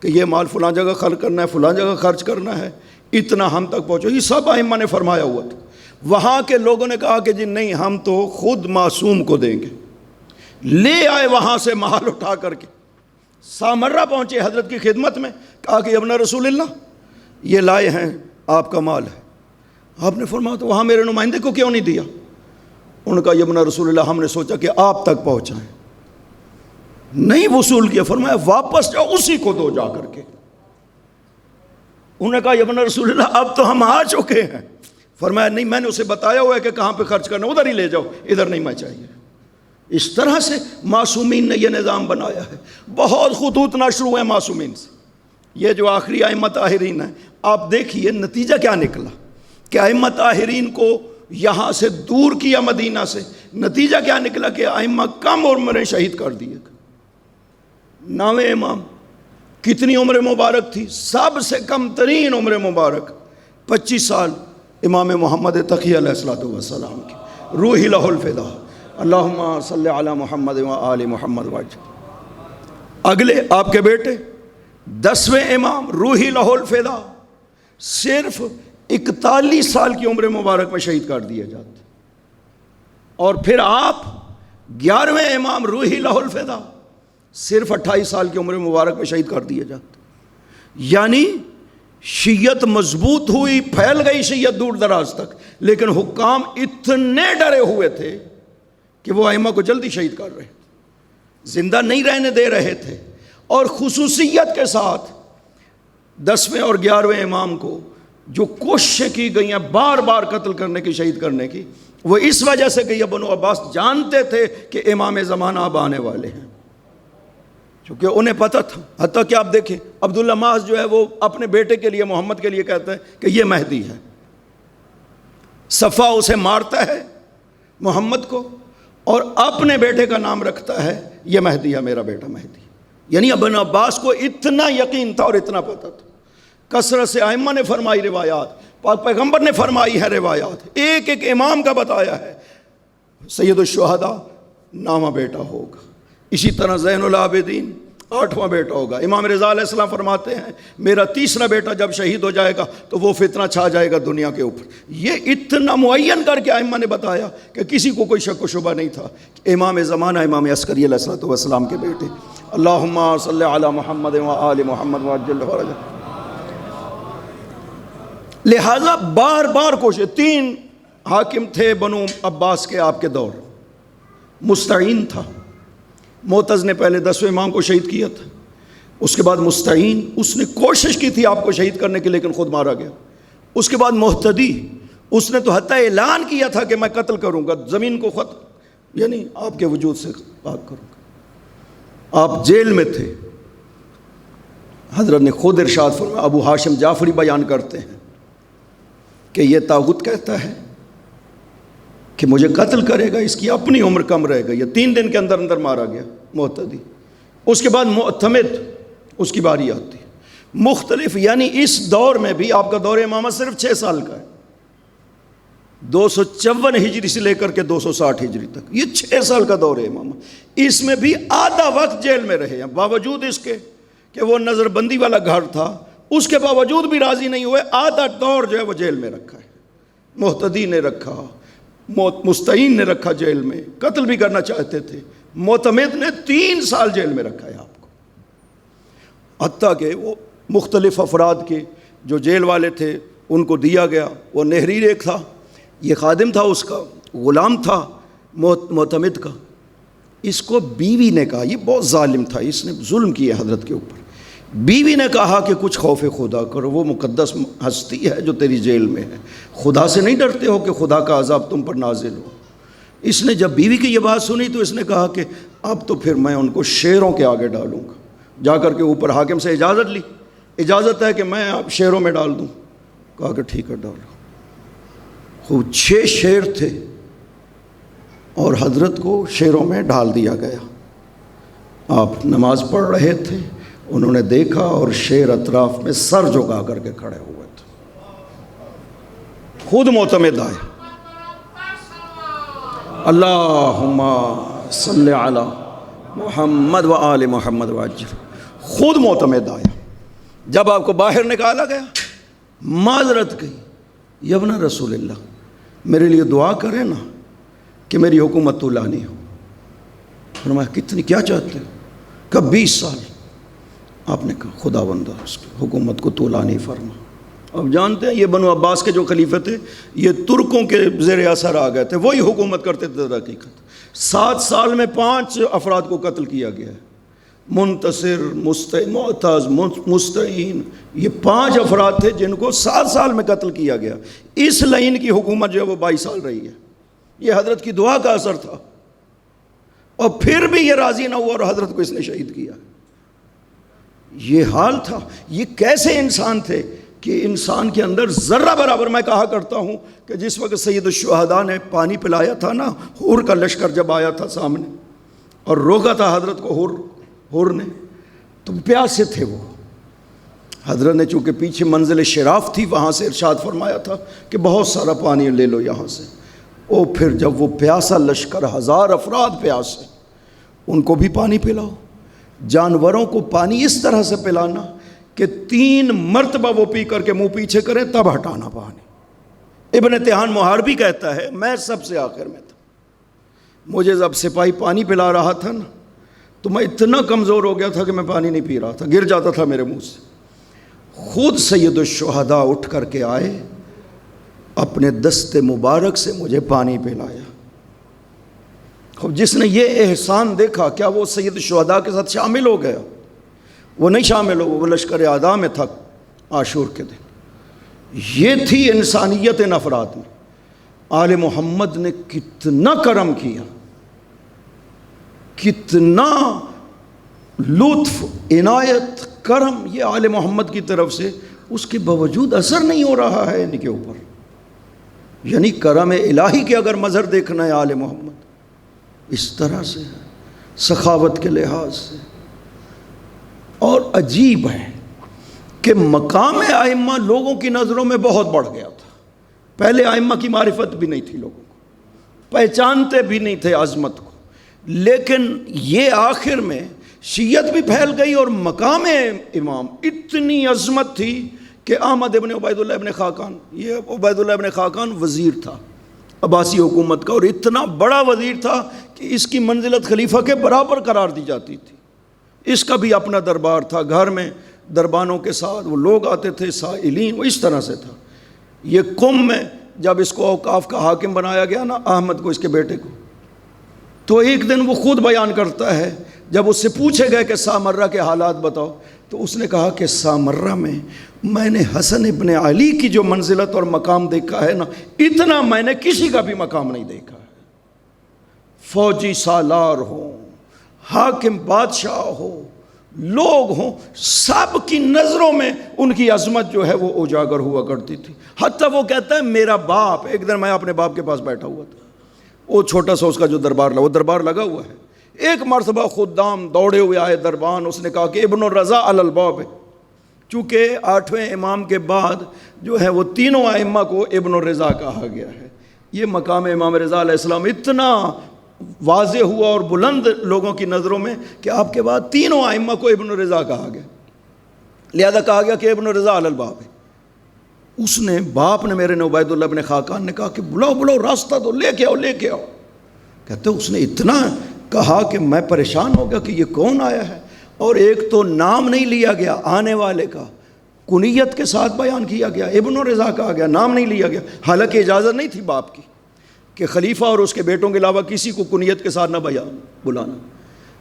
کہ یہ مال فلاں جگہ خرچ کرنا ہے، فلاں جگہ خرچ کرنا ہے، اتنا ہم تک پہنچو، یہ سب ائمہ نے فرمایا ہوا تھا۔ وہاں کے لوگوں نے کہا کہ جی نہیں، ہم تو خود معصوم کو دیں گے، لے آئے وہاں سے مال اٹھا کر کے، سامرہ پہنچے حضرت کی خدمت میں، کہا کہ ابن رسول اللہ یہ لائے ہیں آپ کا مال ہے۔ آپ نے فرمایا تو وہاں میرے نمائندے کو کیوں نہیں دیا؟ انہوں نے کہا ابن رسول اللہ ہم نے سوچا کہ آپ تک پہنچائیں، نہیں وصول کیا، فرمایا واپس جاؤ اسی کو دو جا کر کے۔ انہوں نے کہا ابن رسول اللہ اب تو ہم آ چکے ہیں، فرمایا نہیں میں نے اسے بتایا ہوا ہے کہ کہاں پہ خرچ کرنا، ادھر ہی لے جاؤ، ادھر نہیں میں چاہیے۔ اس طرح سے معصومین نے یہ نظام بنایا ہے۔ بہت خطوط نشر ہوئے ہیں معصومین سے، یہ جو آخری ائمہ طاہرین ہیں، آپ دیکھیے نتیجہ کیا نکلا کہ ائمہ طاہرین کو یہاں سے دور کیا مدینہ سے، نتیجہ کیا نکلا کہ ائمہ کم عمر میں شہید کر دیے گئے۔ 9ویں امام کتنی عمر مبارک تھی؟ سب سے کم ترین عمر مبارک 25 سال امام محمد تقی علیہ الصلوۃ والسلام کی، روحی لہ الفدا، اللہم صلی علی محمد و آل محمد وجہ۔ اگلے آپ کے بیٹے 10ویں امام روحی لہ الفدا صرف 41 سال کی عمر مبارک میں شہید کر دیے جاتے، اور پھر آپ 11ویں امام روحی لہ الفدا صرف 28 سال کی عمر مبارک میں شہید کر دیے جاتے۔ یعنی شیعت مضبوط ہوئی، پھیل گئی شیعت دور دراز تک، لیکن حکام اتنے ڈرے ہوئے تھے کہ وہ ائمہ کو جلدی شہید کر رہے تھے، زندہ نہیں رہنے دے رہے تھے، اور خصوصیت کے ساتھ 10ویں اور 11ویں امام کو جو کوششیں کی گئی ہیں بار بار قتل کرنے کی، شہید کرنے کی، وہ اس وجہ سے کہ یہ بنو عباس جانتے تھے کہ امام زمانہ اب آنے والے ہیں، کیونکہ انہیں پتہ تھا۔ حتیٰ کہ آپ دیکھیں عبداللہ ماظ جو ہے وہ اپنے بیٹے کے لیے، محمد کے لیے کہتا ہے کہ یہ مہدی ہے، صفا اسے مارتا ہے محمد کو، اور اپنے بیٹے کا نام رکھتا ہے یہ مہدی ہے، میرا بیٹا مہدی۔ یعنی ابن عباس کو اتنا یقین تھا اور اتنا پتہ تھا۔ کثرت سے ائمہ نے فرمائی روایات، پاک پیغمبر نے فرمائی ہے روایات، ایک ایک امام کا بتایا ہے سید الشہداء 9واں بیٹا ہوگا، اسی طرح زین العابدین 8واں بیٹا ہوگا۔ امام رضا علیہ السلام فرماتے ہیں میرا 3را بیٹا جب شہید ہو جائے گا تو وہ فتنہ چھا جائے گا دنیا کے اوپر۔ یہ اتنا معین کر کے ائمہ نے بتایا کہ کسی کو کوئی شک و شبہ نہیں تھا کہ امام زمانہ امام عسکری علیہ السلام کے بیٹے۔ اللہم صلی علی محمد و آل محمد وعجل فرجہ۔ لہٰذا بار بار کوشش، 3 حاکم تھے بنو عباس کے آپ کے دور، مستعین تھا، معتز نے پہلے 10ویں امام کو شہید کیا تھا، اس کے بعد مستعین، اس نے کوشش کی تھی آپ کو شہید کرنے کی لیکن خود مارا گیا، اس کے بعد مہتدی، اس نے تو حتیٰ اعلان کیا تھا کہ میں قتل کروں گا، زمین کو ختم، یعنی آپ کے وجود سے پاک کروں گا۔ آپ جیل میں تھے، حضرت نے خود ارشاد فرمایا، ابو ہاشم جعفری بیان کرتے ہیں کہ یہ طاغوت کہتا ہے کہ مجھے قتل کرے گا، اس کی اپنی عمر کم رہے گا، یہ 3 دن کے اندر اندر مارا گیا معتدی۔ اس کے بعد معتمد، اس کی باری آتی ہے، مختلف، یعنی اس دور میں بھی آپ کا دور امامت صرف 6 سال کا ہے، 254 ہجری سے لے کر کے 260 ہجری تک، یہ 6 سال کا دور ہے امامت۔ اس میں بھی آدھا وقت جیل میں رہے ہیں، باوجود اس کے کہ وہ نظر بندی والا گھر تھا، اس کے باوجود بھی راضی نہیں ہوئے، آدھا دور جو ہے وہ جیل میں رکھا ہے۔ مہتدی نے رکھا، مستعین نے رکھا جیل میں، قتل بھی کرنا چاہتے تھے، معتمد نے 3 سال جیل میں رکھا ہے آپ کو، حتیٰ کہ وہ مختلف افراد کے جو جیل والے تھے ان کو دیا گیا، وہ نہریر ایک تھا، یہ خادم تھا، اس کا غلام تھا معتمد کا، اس کو بیوی نے کہا، یہ بہت ظالم تھا، اس نے ظلم کیا حضرت کے اوپر، بیوی نے کہا کہ کچھ خوف خدا کرو، وہ مقدس ہستی ہے جو تیری جیل میں ہے، خدا سے نہیں ڈرتے ہو کہ خدا کا عذاب تم پر نازل ہو؟ اس نے جب بیوی کی یہ بات سنی تو اس نے کہا کہ اب تو پھر میں ان کو شیروں کے آگے ڈالوں گا۔ جا کر کے اوپر حاکم سے اجازت لی، اجازت ہے کہ میں اب شیروں میں ڈال دوں؟ کہا کہ ٹھیک ہے ڈالو۔ خوب 6 شیر تھے اور حضرت کو شیروں میں ڈال دیا گیا۔ آپ نماز پڑھ رہے تھے، انہوں نے دیکھا اور شیر اطراف میں سر جھکا کر کے کھڑے ہوئے تھے، خود معتمد آئے، اللہم صلی علی محمد و آل محمد وعجل، خود معتمد آیا۔ جب آپ کو باہر نکالا گیا، معذرت کی، یا ابن رسول اللہ میرے لیے دعا کرے نا کہ میری حکومت طولانی ہو۔ فرمایا کتنی، کیا چاہتے ہو؟ کہ 20 سال۔ آپ نے کہا خدا بندہ اس کی حکومت کو طولانی فرما۔ اب جانتے ہیں یہ بنو عباس کے جو خلیفہ تھے یہ ترکوں کے زیر اثر آ گئے تھے، وہی حکومت کرتے تھے۔ در حقیقت 7 سال میں 5 افراد کو قتل کیا گیا ہے، منتصر، معتز، مستعین، یہ 5 افراد تھے جن کو 7 سال میں قتل کیا گیا۔ اس لائن کی حکومت جو ہے وہ 22 سال رہی ہے۔ یہ حضرت کی دعا کا اثر تھا، اور پھر بھی یہ راضی نہ ہوا اور حضرت کو اس نے شہید کیا۔ یہ حال تھا۔ یہ کیسے انسان تھے کہ انسان کے اندر ذرہ برابر، میں کہا کرتا ہوں کہ جس وقت سید الشہداء نے پانی پلایا تھا نا، حور کا لشکر جب آیا تھا سامنے اور روکا تھا حضرت کو حور نے، تو پیاسے تھے وہ۔ حضرت نے چونکہ پیچھے منزل شراف تھی، وہاں سے ارشاد فرمایا تھا کہ بہت سارا پانی لے لو یہاں سے۔ اور پھر جب وہ پیاسا لشکر 1000 افراد پیاسے، ان کو بھی پانی پلاؤ۔ جانوروں کو پانی اس طرح سے پلانا کہ 3 مرتبہ وہ پی کر کے منہ پیچھے کریں تب ہٹانا پانی۔ ابن تیہان محاربی کہتا ہے میں سب سے آخر میں تھا، مجھے جب سپاہی پانی پلا رہا تھا نا تو میں اتنا کمزور ہو گیا تھا کہ میں پانی نہیں پی رہا تھا، گر جاتا تھا میرے منہ سے۔ خود سید الشہداء اٹھ کر کے آئے، اپنے دست مبارک سے مجھے پانی پلایا۔ جس نے یہ احسان دیکھا کیا وہ سید الشہداء کے ساتھ شامل ہو گیا؟ وہ نہیں شامل ہو، وہ لشکر اعداء میں تھا عاشور کے دن۔ یہ تھی انسانیت ان افراد میں۔ آل محمد نے کتنا کرم کیا، کتنا لطف، عنایت، کرم یہ آل محمد کی طرف سے، اس کے باوجود اثر نہیں ہو رہا ہے ان کے اوپر۔ یعنی کرم الہی کے اگر مظہر دیکھنا ہے آل محمد اس طرح سے ہے، سخاوت کے لحاظ سے۔ اور عجیب ہے کہ مقام ائمہ لوگوں کی نظروں میں بہت بڑھ گیا تھا۔ پہلے ائمہ کی معرفت بھی نہیں تھی، لوگوں کو پہچانتے بھی نہیں تھے عظمت کو، لیکن یہ آخر میں شیعت بھی پھیل گئی اور مقام امام اتنی عظمت تھی کہ احمد ابن عبید اللہ ابن خاقان، یہ عبید اللہ ابن خاقان وزیر تھا عباسی حکومت کا، اور اتنا بڑا وزیر تھا کہ اس کی منزلت خلیفہ کے برابر قرار دی جاتی تھی۔ اس کا بھی اپنا دربار تھا، گھر میں دربانوں کے ساتھ وہ لوگ آتے تھے، سائلین، وہ اس طرح سے تھا۔ یہ قم میں جب اس کو اوقاف کا حاکم بنایا گیا نا احمد کو، اس کے بیٹے کو، تو ایک دن وہ خود بیان کرتا ہے، جب اس سے پوچھے گئے کہ سامرہ کے حالات بتاؤ، تو اس نے کہا کہ سامرہ میں نے حسن ابن علی کی جو منزلت اور مقام دیکھا ہے نا، اتنا میں نے کسی کا بھی مقام نہیں دیکھا ہے۔ فوجی سالار ہوں، حاکم بادشاہ ہو، لوگ ہوں، سب کی نظروں میں ان کی عظمت جو ہے وہ اجاگر ہوا کرتی تھی۔ حتیٰ وہ کہتا ہے میرا باپ، ایک دن میں اپنے باپ کے پاس بیٹھا ہوا تھا، وہ چھوٹا سا اس کا جو دربار لگا، وہ دربار لگا ہوا ہے، ایک مرتبہ خدام دوڑے ہوئے آئے دربان، اس نے کہا کہ ابن الرضا علی الباب ہے، چونکہ 8ویں امام کے بعد جو ہے وہ تینوں ائمہ کو ابن الرضا کہا گیا ہے۔ یہ مقام امام رضا علیہ السلام اتنا واضح ہوا اور بلند لوگوں کی نظروں میں کہ آپ کے بعد تینوں ائمہ کو ابن الرضا کہا گیا، لہذا کہا گیا کہ ابن الرضا علی الباب ہے۔ اس نے باپ نے، میرے نے، عبید اللہ ابن خاقان نے کہا کہ بلاؤ راستہ دو، لے کے آؤ۔ کہتے اس نے اتنا کہا کہ میں پریشان ہو گیا کہ یہ کون آیا ہے، اور ایک تو نام نہیں لیا گیا آنے والے کا، کنیت کے ساتھ بیان کیا گیا، ابن الرضا کہا گیا، نام نہیں لیا گیا، حالانکہ اجازت نہیں تھی باپ کی کہ خلیفہ اور اس کے بیٹوں کے علاوہ کسی کو کنیت کے ساتھ نہ بلانا۔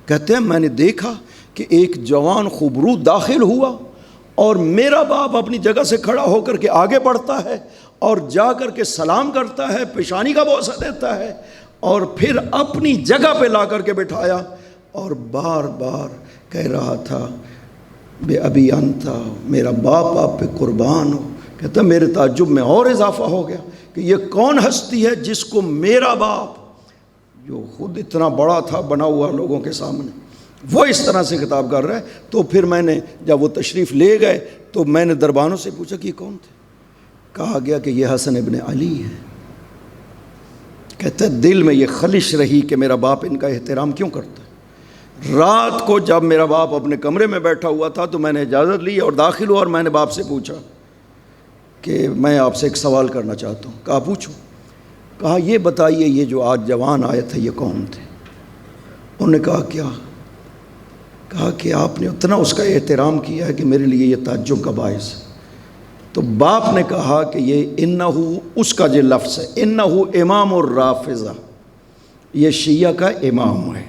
کہتے ہیں میں نے دیکھا کہ ایک جوان خوبرو داخل ہوا اور میرا باپ اپنی جگہ سے کھڑا ہو کر کے آگے بڑھتا ہے اور جا کر کے سلام کرتا ہے، پیشانی کا بوسہ دیتا ہے، اور پھر اپنی جگہ پہ لا کر کے بٹھایا اور بار بار کہہ رہا تھا بے ابی انت، میرا باپ آپ پہ قربان ہو۔ کہتا میرے تعجب میں اور اضافہ ہو گیا کہ یہ کون ہستی ہے جس کو میرا باپ جو خود اتنا بڑا تھا بنا ہوا لوگوں کے سامنے، وہ اس طرح سے خطاب کر رہا ہے۔ تو پھر میں نے جب وہ تشریف لے گئے تو میں نے دربانوں سے پوچھا کہ یہ کون تھے؟ کہا گیا کہ یہ حسن ابن علی ہے۔ کہتا ہے دل میں یہ خلش رہی کہ میرا باپ ان کا احترام کیوں کرتا ہے۔ رات کو جب میرا باپ اپنے کمرے میں بیٹھا ہوا تھا تو میں نے اجازت لی اور داخل ہوا اور میں نے باپ سے پوچھا کہ میں آپ سے ایک سوال کرنا چاہتا ہوں۔ کہا پوچھو۔ کہا یہ بتائیے یہ جو آج جوان آئے تھے یہ کون تھے؟ انہوں نے کہا کیا؟ کہا کہ آپ نے اتنا اس کا احترام کیا ہے کہ میرے لیے یہ تعجب کا باعث ہے۔ تو باپ نے کہا کہ یہ انہو، اس کا جو لفظ ہے انہو امام الرافضہ، یہ شیعہ کا امام ہے۔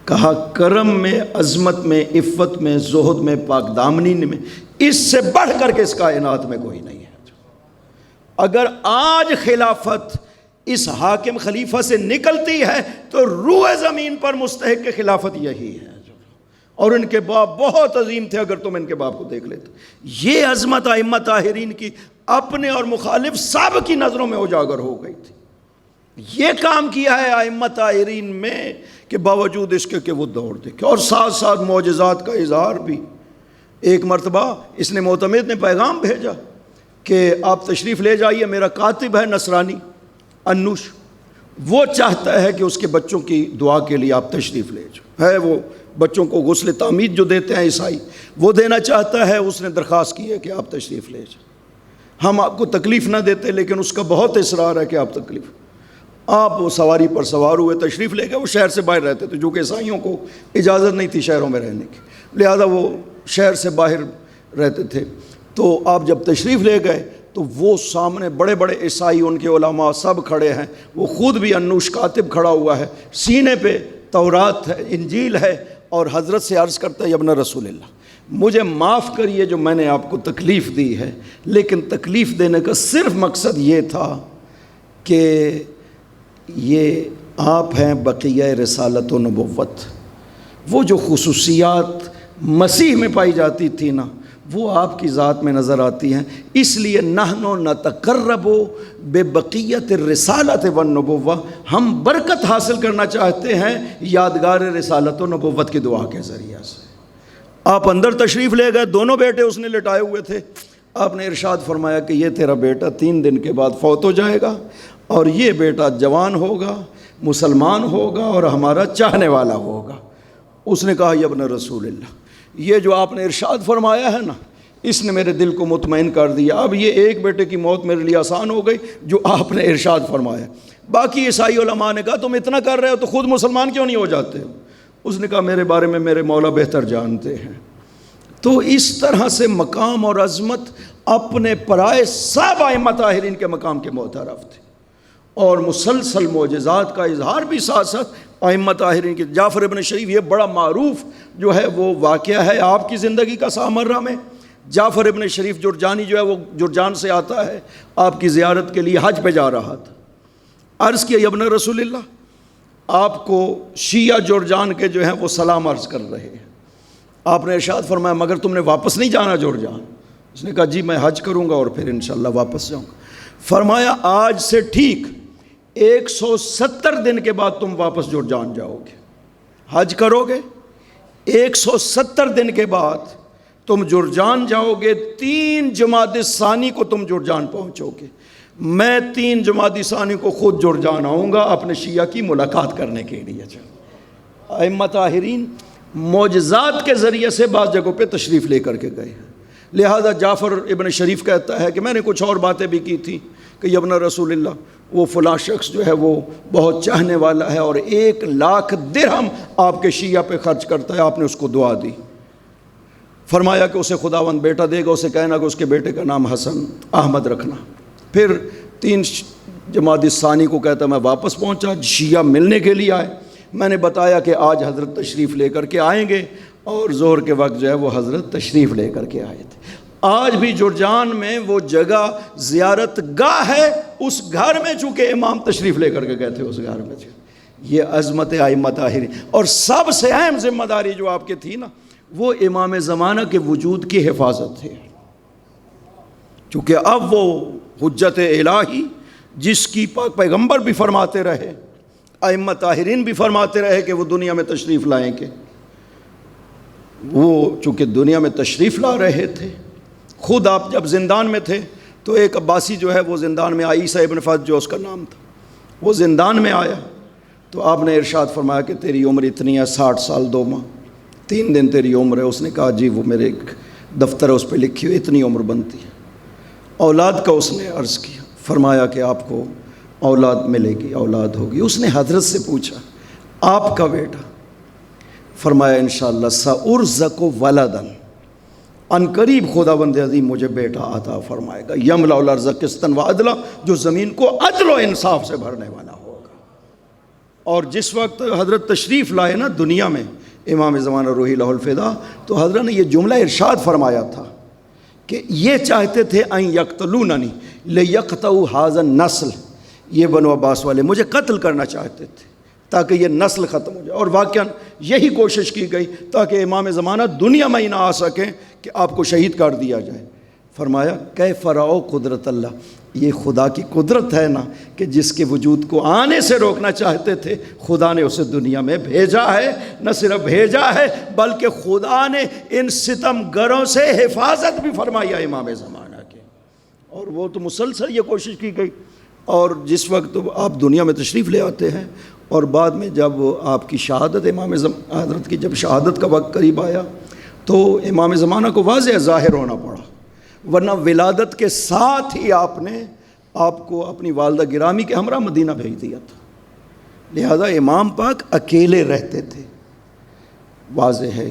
کہا کرم میں، عظمت میں، عفت میں، زہد میں، پاک دامنی میں، اس سے بڑھ کر کے اس کائنات میں کوئی نہیں ہے۔ اگر آج خلافت اس حاکم خلیفہ سے نکلتی ہے تو روح زمین پر مستحق خلافت یہی ہے، اور ان کے باپ بہت عظیم تھے اگر تم ان کے باپ کو دیکھ لیتے۔ یہ عظمت ائمہ طاہرین کی اپنے اور مخالف سب کی نظروں میں اجاگر ہو گئی تھی۔ یہ کام کیا ہے ائمہ طاہرین میں کہ باوجود اس کے کہ وہ دوڑ دیکھے، اور ساتھ ساتھ معجزات کا اظہار بھی۔ ایک مرتبہ اس نے معتمد نے پیغام بھیجا کہ آپ تشریف لے جائیے، میرا کاتب ہے نصرانی انوش، وہ چاہتا ہے کہ اس کے بچوں کی دعا کے لیے آپ تشریف لے جائیں۔ ہے وہ بچوں کو غسل تعمید جو دیتے ہیں عیسائی، وہ دینا چاہتا ہے۔ اس نے درخواست کی ہے کہ آپ تشریف لے جائیں، ہم آپ کو تکلیف نہ دیتے، لیکن اس کا بہت اصرار ہے کہ آپ تکلیف۔ آپ وہ سواری پر سوار ہوئے، تشریف لے گئے۔ وہ شہر سے باہر رہتے تھے، جو کہ عیسائیوں کو اجازت نہیں تھی شہروں میں رہنے کی، لہذا وہ شہر سے باہر رہتے تھے۔ تو آپ جب تشریف لے گئے تو وہ سامنے بڑے بڑے عیسائی، ان کے علماء سب کھڑے ہیں، وہ خود بھی انوش کاتب کھڑا ہوا ہے، سینے پہ تورات ہے، انجیل ہے، اور حضرت سے عرض کرتا ہے ابن رسول اللہ مجھے معاف کریے جو میں نے آپ کو تکلیف دی ہے، لیکن تکلیف دینے کا صرف مقصد یہ تھا کہ یہ آپ ہیں بقیہ رسالت و نبوت۔ وہ جو خصوصیات مسیح میں پائی جاتی تھی نا، وہ آپ کی ذات میں نظر آتی ہیں، اس لیے نحن نتقرب ببقیت الرسالت والنبوہ، ہم برکت حاصل کرنا چاہتے ہیں یادگار رسالت و نبوت کی دعا کے ذریعے سے۔ آپ اندر تشریف لے گئے، دونوں بیٹے اس نے لٹائے ہوئے تھے۔ آپ نے ارشاد فرمایا کہ یہ تیرا بیٹا 3 دن کے بعد فوت ہو جائے گا، اور یہ بیٹا جوان ہوگا، مسلمان ہوگا اور ہمارا چاہنے والا ہوگا۔ اس نے کہا یا ابن رسول اللہ، یہ جو آپ نے ارشاد فرمایا ہے نا، اس نے میرے دل کو مطمئن کر دیا۔ اب یہ ایک بیٹے کی موت میرے لیے آسان ہو گئی جو آپ نے ارشاد فرمایا۔ باقی عیسائی علماء نے کہا تم اتنا کر رہے ہو تو خود مسلمان کیوں نہیں ہو جاتے ہو؟ اس نے کہا میرے بارے میں میرے مولا بہتر جانتے ہیں۔ تو اس طرح سے مقام اور عظمت اپنے پرائے سب ائمہ طاہرین کے مقام کے معترف تھے، اور مسلسل معجزات کا اظہار بھی ساتھ ساتھ ائمہ طاہرین کے۔ جعفر ابن شریف یہ بڑا معروف جو ہے وہ واقعہ ہے آپ کی زندگی کا سامرہ میں۔ جعفر ابن شریف جرجانی جو ہے وہ جرجان سے آتا ہے، آپ کی زیارت کے لیے حج پہ جا رہا تھا۔ عرض کیا یا ابن رسول اللہ، آپ کو شیعہ جرجان کے جو ہیں وہ سلام عرض کر رہے ہیں۔ آپ نے ارشاد فرمایا مگر تم نے واپس نہیں جانا جرجان؟ اس نے کہا جی میں حج کروں گا اور پھر انشاءاللہ واپس جاؤں گا۔ فرمایا آج سے ٹھیک 170 دن کے بعد تم واپس جرجان جاؤ گے، حج کرو گے، 170 دن کے بعد تم جرجان جاؤ گے، 3 جمادی ثانی کو تم جرجان پہنچو گے، میں 3 جمادی ثانی کو خود جرجان آؤں گا اپنے شیعہ کی ملاقات کرنے کے لیے۔ ائمہ طاہرین معجزات کے ذریعے سے بعض جگہوں پہ تشریف لے کر کے گئے ہیں، لہذا جعفر ابن شریف کہتا ہے کہ میں نے کچھ اور باتیں بھی کی تھی کہ یا ابن رسول اللہ وہ فلاں شخص جو ہے وہ بہت چاہنے والا ہے اور 1,00,000 درہم آپ کے شیعہ پہ خرچ کرتا ہے، آپ نے اس کو دعا دی۔ فرمایا کہ اسے خداوند بیٹا دے گا، اسے کہنا کہ اس کے بیٹے کا نام حسن احمد رکھنا۔ پھر 3 جمادی ثانی کو کہتا میں واپس پہنچا، شیعہ ملنے کے لیے آئے، میں نے بتایا کہ آج حضرت تشریف لے کر کے آئیں گے، اور ظہر کے وقت جو ہے وہ حضرت تشریف لے کر کے آئے تھے۔ آج بھی جرجان میں وہ جگہ زیارت گاہ ہے، اس گھر میں چونکہ امام تشریف لے کر کے گئے تھے، اس گھر میں یہ عظمت ائمہ طاہرین۔ اور سب سے اہم ذمہ داری جو آپ کی تھی نا، وہ امام زمانہ کے وجود کی حفاظت تھی، چونکہ اب وہ حجت الہی جس کی پاک پیغمبر بھی فرماتے رہے، ائمہ طاہرین بھی فرماتے رہے کہ وہ دنیا میں تشریف لائیں گے، وہ چونکہ دنیا میں تشریف لا رہے تھے۔ خود آپ جب زندان میں تھے تو ایک عباسی جو ہے وہ زندان میں آئی، عیسیٰ ابن فضل جو اس کا نام تھا، وہ زندان میں آیا تو آپ نے ارشاد فرمایا کہ تیری عمر اتنی ہے، 60 سال 2 ماہ 3 دن تیری عمر ہے۔ اس نے کہا جی وہ میرے ایک دفتر ہے اس پہ لکھی ہوئی اتنی عمر بنتی ہے۔ اولاد کا اس نے عرض کیا، فرمایا کہ آپ کو اولاد ملے گی، اولاد ہوگی۔ اس نے حضرت سے پوچھا آپ کا بیٹا؟ فرمایا انشاءاللہ سأرزق ولدن، ان قریب خداوند عظیم مجھے بیٹا عطا فرمائے گا، یملأ الارض قسطا وعدلا، جو زمین کو عدل و انصاف سے بھرنے والا ہوگا۔ اور جس وقت حضرت تشریف لائے نا دنیا میں امام زمانہ روحی لہ الفدا، تو حضرت نے یہ جملہ ارشاد فرمایا تھا کہ یہ چاہتے تھے ان یقتلوننی لیقطعوا ھذا النسل، یہ بنو عباس والے مجھے قتل کرنا چاہتے تھے تاکہ یہ نسل ختم ہو جائے، اور واقعاً یہی کوشش کی گئی تاکہ امام زمانہ دنیا میں ہی نہ آ سکیں کہ آپ کو شہید کر دیا جائے۔ فرمایا کیف رأوا قدرت اللہ، یہ خدا کی قدرت ہے نا کہ جس کے وجود کو آنے سے روکنا چاہتے تھے خدا نے اسے دنیا میں بھیجا ہے، نہ صرف بھیجا ہے بلکہ خدا نے ان ستم گروں سے حفاظت بھی فرمائی ہے امام زمانہ کے، اور وہ تو مسلسل یہ کوشش کی گئی۔ اور جس وقت آپ دنیا میں تشریف لے آتے ہیں اور بعد میں جب آپ کی شہادت حضرت کی جب شہادت کا وقت قریب آیا تو امام زمانہ کو واضح ظاہر ہونا پڑا، ورنہ ولادت کے ساتھ ہی آپ نے آپ کو اپنی والدہ گرامی کے ہمراہ مدینہ بھیج دیا تھا، لہذا امام پاک اکیلے رہتے تھے۔ واضح ہے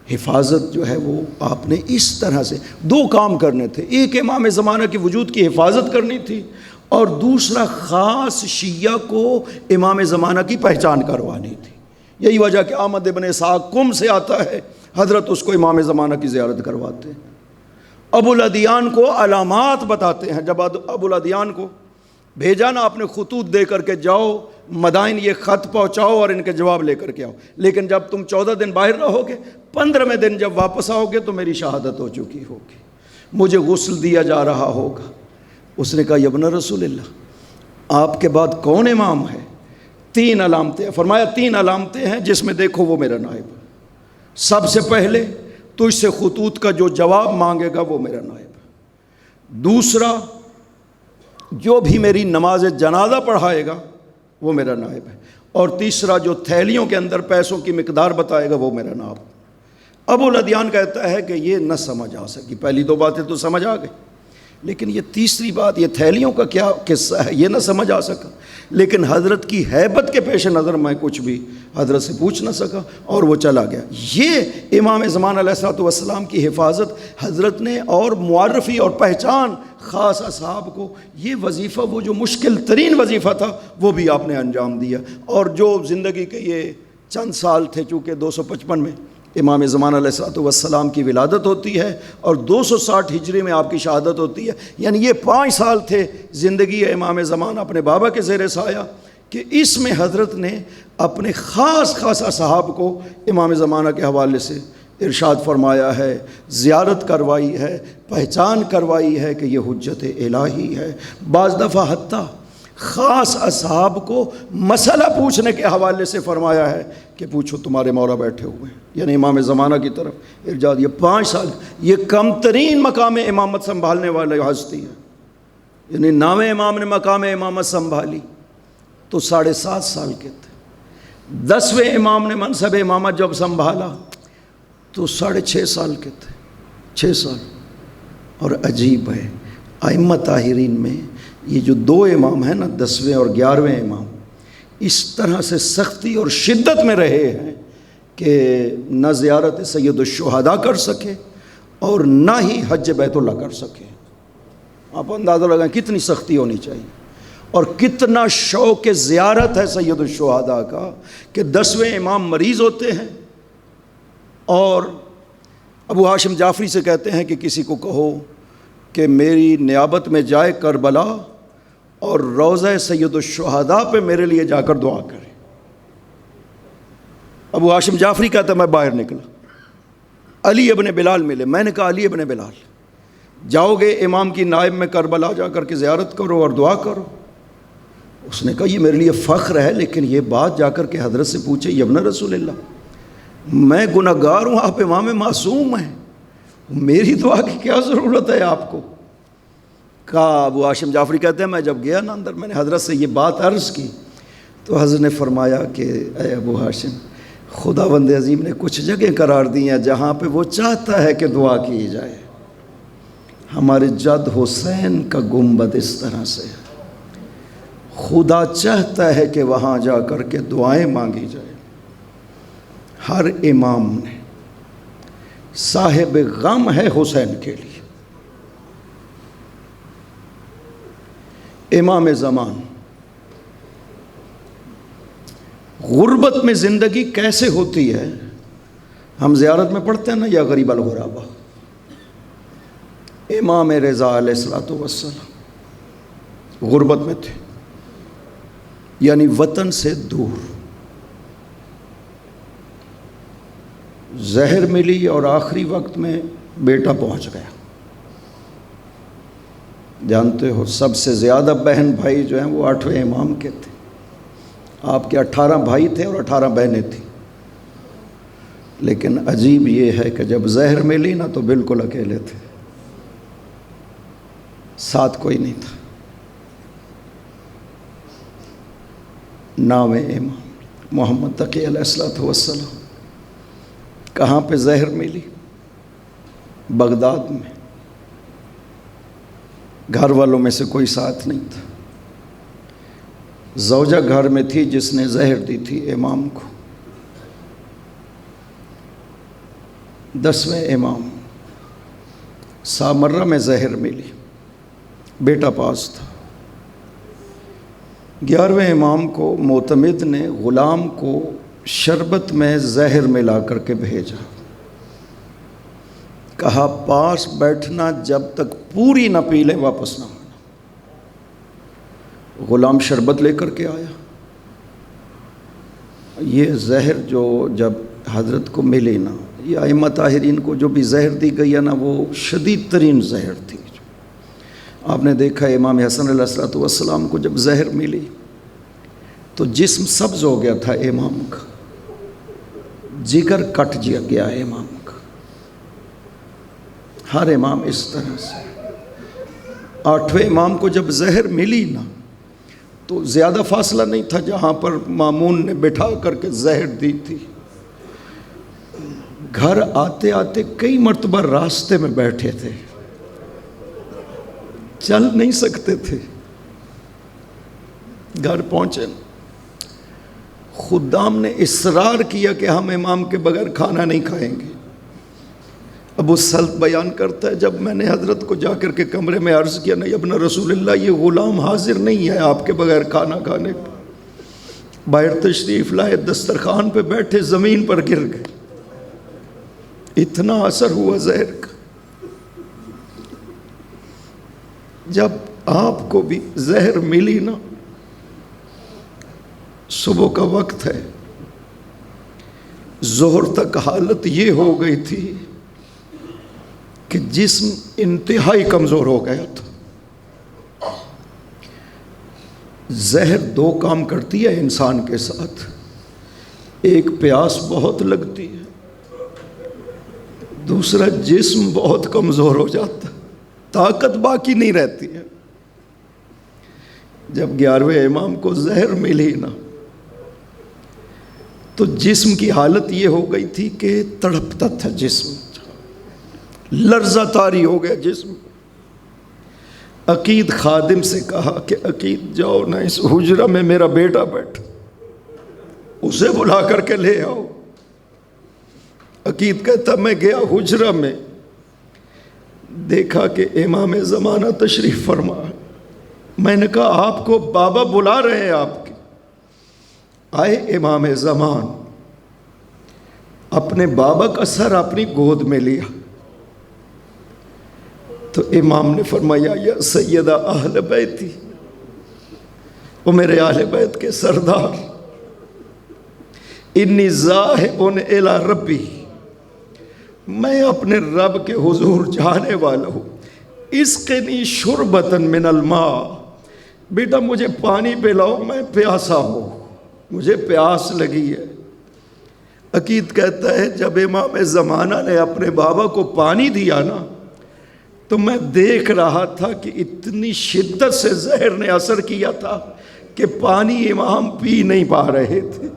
حفاظت جو ہے وہ آپ نے اس طرح سے 2 کام کرنے تھے، ایک امام زمانہ کے وجود کی حفاظت کرنی تھی، اور دوسرا خاص شیعہ کو امام زمانہ کی پہچان کروانی تھی۔ یہی وجہ کہ احمد ابن اسحاق قم سے آتا ہے، حضرت اس کو امام زمانہ کی زیارت کرواتے ہیں۔ ابو الادیان کو علامات بتاتے ہیں، جب ابو الادیان کو بھیجا نا آپ نے خطوط دے کر کے جاؤ مدائن یہ خط پہنچاؤ اور ان کے جواب لے کر کے آؤ، لیکن جب تم 14 دن باہر رہو گے 15ویں دن جب واپس آؤ گے تو میری شہادت ہو چکی ہوگی، مجھے غسل دیا جا رہا ہوگا۔ اس نے کہا یا ابن رسول اللہ آپ کے بعد کون امام ہے؟ 3 علامتیں، فرمایا 3 علامتیں ہیں جس میں دیکھو وہ میرا نائب ہے۔ سب سے پہلے تجھ سے خطوط کا جو جواب مانگے گا وہ میرا نائب ہے، دوسرا جو بھی میری نماز جنازہ پڑھائے گا وہ میرا نائب ہے، اور تیسرا جو تھیلیوں کے اندر پیسوں کی مقدار بتائے گا وہ میرا نائب۔ ابو الادیان کہتا ہے کہ یہ نہ سمجھ آ سکی، پہلی 2 باتیں تو سمجھ آ گئی، لیکن یہ تیسری بات، یہ تھیلیوں کا کیا قصہ ہے، یہ نہ سمجھ آ سکا۔ لیکن حضرت کی ہیبت کے پیش نظر میں کچھ بھی حضرت سے پوچھ نہ سکا اور وہ چلا گیا۔ یہ امام زمان علیہ الصلوۃ والسلام کی حفاظت حضرت نے، اور معرفی اور پہچان خاص اصحاب کو، یہ وظیفہ وہ جو مشکل ترین وظیفہ تھا وہ بھی آپ نے انجام دیا۔ اور جو زندگی کے یہ چند سال تھے، چونکہ 255 میں امام زمان علیہ الصلوۃ والسلام کی ولادت ہوتی ہے اور 260 ہجری میں آپ کی شہادت ہوتی ہے، یعنی یہ 5 سال تھے زندگی امام زمان اپنے بابا کے زیر سایہ، کہ اس میں حضرت نے اپنے خاص اصحاب کو امام زمانہ کے حوالے سے ارشاد فرمایا ہے، زیارت کروائی ہے، پہچان کروائی ہے کہ یہ حجت الہی ہے۔ بعض دفعہ حتیٰ خاص اصحاب کو مسئلہ پوچھنے کے حوالے سے فرمایا ہے کہ پوچھو تمہارے مولا بیٹھے ہوئے ہیں، یعنی امام زمانہ کی طرف ارجاد۔ یہ 5 سال یہ کم ترین مقام امامت سنبھالنے والے ہستی ہے، یعنی 9ویں امام نے مقام امامت سنبھالی تو 7.5 سال کے تھے، 10ویں امام نے منصب امامت جب سنبھالا تو 6.5 سال کے تھے، 6 سال۔ اور عجیب ہے ائمہ طاہرین میں یہ جو 2 امام ہیں نا، 10ویں اور 11ویں امام، اس طرح سے سختی اور شدت میں رہے ہیں کہ نہ زیارت سید الشہداء کر سکے اور نہ ہی حج بیت اللہ کر سکے۔ آپ اندازہ لگائیں کتنی سختی ہونی چاہیے۔ اور کتنا شوق زیارت ہے سید الشہداء کا کہ 10ویں امام مریض ہوتے ہیں اور ابو ہاشم جعفری سے کہتے ہیں کہ کسی کو کہو کہ میری نیابت میں جائے کربلا اور روضہ سید الشہداء پہ میرے لیے جا کر دعا کرے۔ ابو ہاشم جعفری کہتا میں باہر نکلا، علی ابن بلال ملے، میں نے کہا علی ابن بلال جاؤ گے امام کی نائب میں کربلا جا کر کے زیارت کرو اور دعا کرو؟ اس نے کہا یہ میرے لیے فخر ہے، لیکن یہ بات جا کر کے حضرت سے پوچھے، ابن رسول اللہ میں گنہگار ہوں، آپ امام معصوم ہیں، میری دعا کی کیا ضرورت ہے آپ کو؟ کہا ابو ہاشم جعفری کہتے ہیں میں جب گیا نا اندر، میں نے حضرت سے یہ بات عرض کی تو حضرت نے فرمایا کہ اے ابو ہاشم، خداوند عظیم نے کچھ جگہ قرار دی ہیں جہاں پہ وہ چاہتا ہے کہ دعا کی جائے۔ ہمارے جد حسین کا گنبد اس طرح سے ہے، خدا چاہتا ہے کہ وہاں جا کر کے دعائیں مانگی جائے۔ ہر امام نے صاحب غم ہے حسین کے لیے۔ امام زمان غربت میں زندگی کیسے ہوتی ہے؟ ہم زیارت میں پڑھتے ہیں نا یا غریب الغربا، امام رضا علیہ الصلوۃ والسلام غربت میں تھے، یعنی وطن سے دور۔ زہر ملی اور آخری وقت میں بیٹا پہنچ گیا۔ جانتے ہو سب سے زیادہ بہن بھائی جو ہیں وہ 8ویں امام کے تھے۔ آپ کے 18 بھائی تھے اور 18 بہنیں تھیں، لیکن عجیب یہ ہے کہ جب زہر ملی نا تو بالکل اکیلے تھے، ساتھ کوئی نہیں تھا۔ 9ویں امام محمد تقی علیہ الصلوۃ والسلام کہاں پہ زہر ملی؟ بغداد میں۔ گھر والوں میں سے کوئی ساتھ نہیں تھا، زوجہ گھر میں تھی جس نے زہر دی تھی امام کو۔ 10ویں امام سامرہ میں زہر ملی، بیٹا پاس تھا۔ 11ویں امام کو معتمد نے غلام کو شربت میں زہر ملا کر کے بھیجا، کہا پاس بیٹھنا جب تک پوری نہ پی لے واپس نہ ہونا۔ غلام شربت لے کر کے آیا۔ یہ زہر جو جب حضرت کو ملی نا، یہ ائمہ طاہرین کو جو بھی زہر دی گئی ہے نا وہ شدید ترین زہر تھی۔ آپ نے دیکھا امام حسن علیہ الصلوۃ والسلام کو جب زہر ملی تو جسم سبز ہو گیا تھا امام کا، جگر کٹ گیا امام کا۔ ہر امام اس طرح سے۔ 8ویں امام کو جب زہر ملی نا تو زیادہ فاصلہ نہیں تھا جہاں پر مامون نے بٹھا کر کے زہر دی تھی۔ گھر آتے آتے کئی مرتبہ راستے میں بیٹھے تھے، چل نہیں سکتے تھے۔ گھر پہنچے، خدام نے اصرار کیا کہ ہم امام کے بغیر کھانا نہیں کھائیں گے۔ ابو سلط بیان کرتا ہے جب میں نے حضرت کو جا کر کے کمرے میں عرض کیا نہیں ابن رسول اللہ یہ غلام حاضر نہیں ہے آپ کے بغیر کھانا کھانے کو، باہر تشریف لائے، دسترخوان پہ بیٹھے زمین پر گر گئے، اتنا اثر ہوا زہر کا۔ جب آپ کو بھی زہر ملی نا، صبح کا وقت ہے، ظہر تک حالت یہ ہو گئی تھی کہ جسم انتہائی کمزور ہو گیا تھا۔ زہر 2 کام کرتی ہے انسان کے ساتھ، ایک پیاس بہت لگتی ہے، دوسرا جسم بہت کمزور ہو جاتا ہے، طاقت باقی نہیں رہتی ہے۔ جب 11ویں امام کو زہر ملی نا تو جسم کی حالت یہ ہو گئی تھی کہ تڑپتا تھا جسم، لرزہ طاری ہو گیا جسم۔ عقید خادم سے کہا کہ عقید جاؤ نا اس حجرہ میں میرا بیٹا بیٹھا، اسے بلا کر کے لے آؤ۔ عقید کہتا میں گیا حجرہ میں، دیکھا کہ امام زمانہ تشریف فرما، میں نے کہا آپ کو بابا بلا رہے ہیں آپ کے. آئے امام زمان، اپنے بابا کا سر اپنی گود میں لیا تو امام نے فرمایا یا سیدہ اہل بیتی، وہ میرے اہل بیت کے سردار، انی ذاہب الی ربی، میں اپنے رب کے حضور جانے والا ہوں. اسقنی شربتا من الماء، بیٹا مجھے پانی پلاؤ، میں پیاسا ہوں، مجھے پیاس لگی ہے. عقید کہتا ہے جب امام زمانہ نے اپنے بابا کو پانی دیا نا تو میں دیکھ رہا تھا کہ اتنی شدت سے زہر نے اثر کیا تھا کہ پانی امام پی نہیں پا رہے تھے.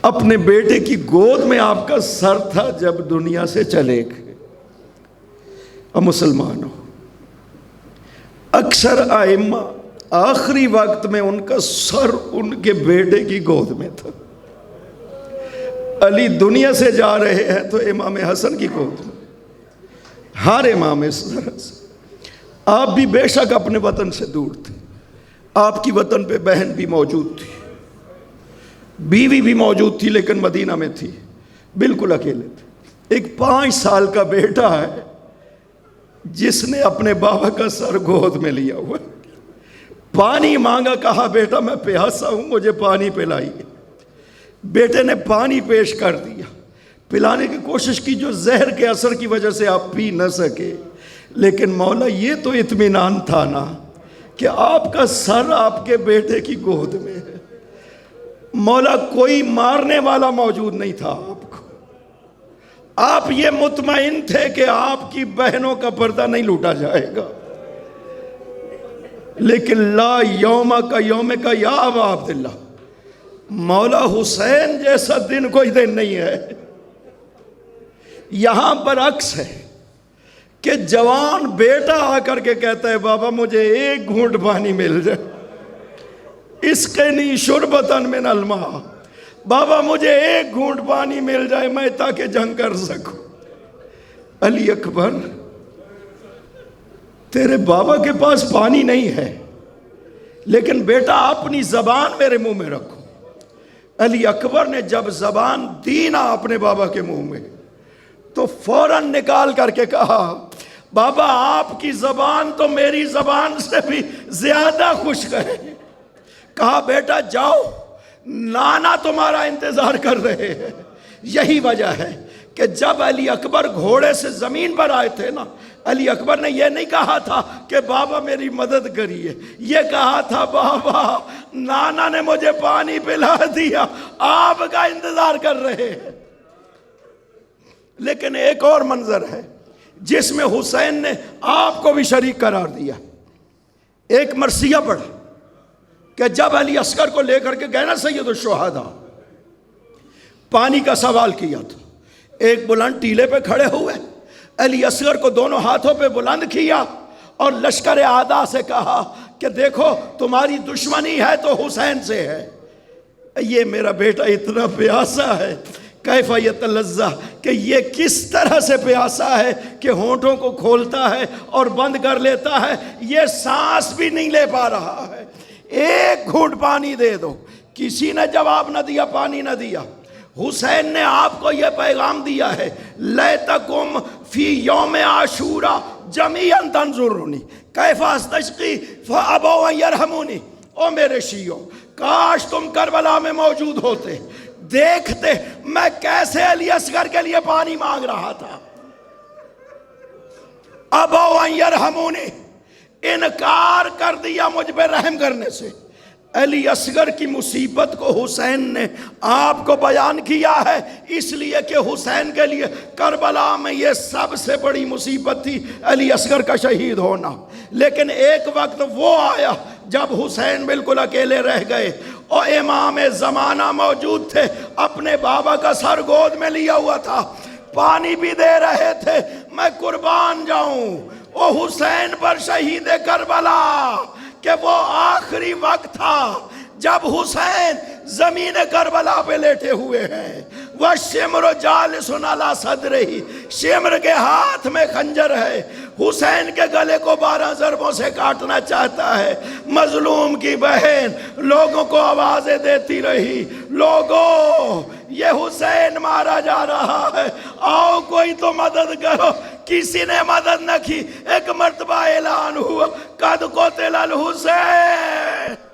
اپنے بیٹے کی گود میں آپ کا سر تھا جب دنیا سے چلے گئے. اب مسلمانوں، اکثر ائمہ آخری وقت میں ان کا سر ان کے بیٹے کی گود میں تھا. علی دنیا سے جا رہے ہیں تو امام حسن کی گود میں. ہر امام اس طرح سے. آپ بھی بے شک اپنے وطن سے دور تھے، آپ کی وطن پہ بہن بھی موجود تھی، بیوی بھی موجود تھی، لیکن مدینہ میں تھی، بالکل اکیلے تھے. ایک 5 سال کا بیٹا ہے جس نے اپنے بابا کا سر گود میں لیا ہوا. پانی مانگا، کہا بیٹا میں پیاسا ہوں، مجھے پانی پلائیے. بیٹے نے پانی پیش کر دیا، پلانے کی کوشش کی جو زہر کے اثر کی وجہ سے آپ پی نہ سکے. لیکن مولا یہ تو اطمینان تھا نا کہ آپ کا سر آپ کے بیٹے کی گود میں ہے. مولا کوئی مارنے والا موجود نہیں تھا آپ کو. آپ یہ مطمئن تھے کہ آپ کی بہنوں کا پردہ نہیں لوٹا جائے گا. لیکن لا یوم کا یوم کا یا ابا عبداللہ، مولا حسین جیسا دن کوئی دن نہیں ہے. یہاں برعکس ہے کہ جوان بیٹا آ کر کے کہتا ہے بابا مجھے ایک گھونٹ پانی مل جائے، اسقنی شربتا من الماء، بابا مجھے ایک گھونٹ پانی مل جائے میں تاکہ جنگ کر سکوں. علی اکبر تیرے بابا کے پاس پانی نہیں ہے، لیکن بیٹا اپنی زبان میرے منہ میں رکھو. علی اکبر نے جب زبان دی نا اپنے بابا کے منہ میں تو فوراً نکال کر کے کہا بابا آپ کی زبان تو میری زبان سے بھی زیادہ خشک ہے. کہا بیٹا جاؤ، نانا تمہارا انتظار کر رہے ہیں. یہی وجہ ہے کہ جب علی اکبر گھوڑے سے زمین پر آئے تھے نا، علی اکبر نے یہ نہیں کہا تھا کہ بابا میری مدد کریے، یہ کہا تھا بابا نانا نے مجھے پانی پلا دیا، آپ کا انتظار کر رہے ہیں. لیکن ایک اور منظر ہے جس میں حسین نے آپ کو بھی شریک قرار دیا. ایک مرثیہ پڑھا کہ جب علی اصغر کو لے کر کے گئے نا سید الشہداء، پانی کا سوال کیا تھا. ایک بلند ٹیلے پہ کھڑے ہوئے، علی اصغر کو دونوں ہاتھوں پہ بلند کیا اور لشکر اعداء سے کہا کہ دیکھو تمہاری دشمنی ہے تو حسین سے ہے. یہ میرا بیٹا اتنا پیاسا ہے، کیف یتلذہ، کہ یہ کس طرح سے پیاسا ہے کہ ہونٹوں کو کھولتا ہے اور بند کر لیتا ہے، یہ سانس بھی نہیں لے پا رہا ہے. ایک گھونٹ پانی دے دو. کسی نے جواب نہ دیا، پانی نہ دیا. حسین نے آپ کو یہ پیغام دیا ہے لیتکم فی یوم عاشورا جمیعا تنظرونی کیف استشقی فابوا ان یرحمونی. او میرے شیعوں، کاش تم کربلا میں موجود ہوتے، دیکھتے میں کیسے علی اصغر کے لیے پانی مانگ رہا تھا. ابوا ان یرحمونی، انکار کر دیا مجھ پہ رحم کرنے سے. علی اصغر کی مصیبت کو حسین نے آپ کو بیان کیا ہے، اس لیے کہ حسین کے لیے کربلا میں یہ سب سے بڑی مصیبت تھی علی اصغر کا شہید ہونا. لیکن ایک وقت وہ آیا جب حسین بالکل اکیلے رہ گئے اور امام زمانہ موجود تھے، اپنے بابا کا سر گود میں لیا ہوا تھا، پانی بھی دے رہے تھے. میں قربان جاؤں او حسین پر شہید کربلا کہ وہ آخری وقت تھا جب حسین زمین کربلا پہ لیٹے ہوئے ہیں. وہ شمر جالس علی صدرہ، شمر کے ہاتھ میں خنجر ہے. حسین کے گلے کو 12 ضربوں سے کاٹنا چاہتا ہے۔ مظلوم کی بہن لوگوں کو آوازیں دیتی رہی، لوگوں یہ حسین مارا جا رہا ہے، آؤ کوئی تو مدد کرو۔ کسی نے مدد نہ کی۔ ایک مرتبہ اعلان ہوا قد قتل الحسین۔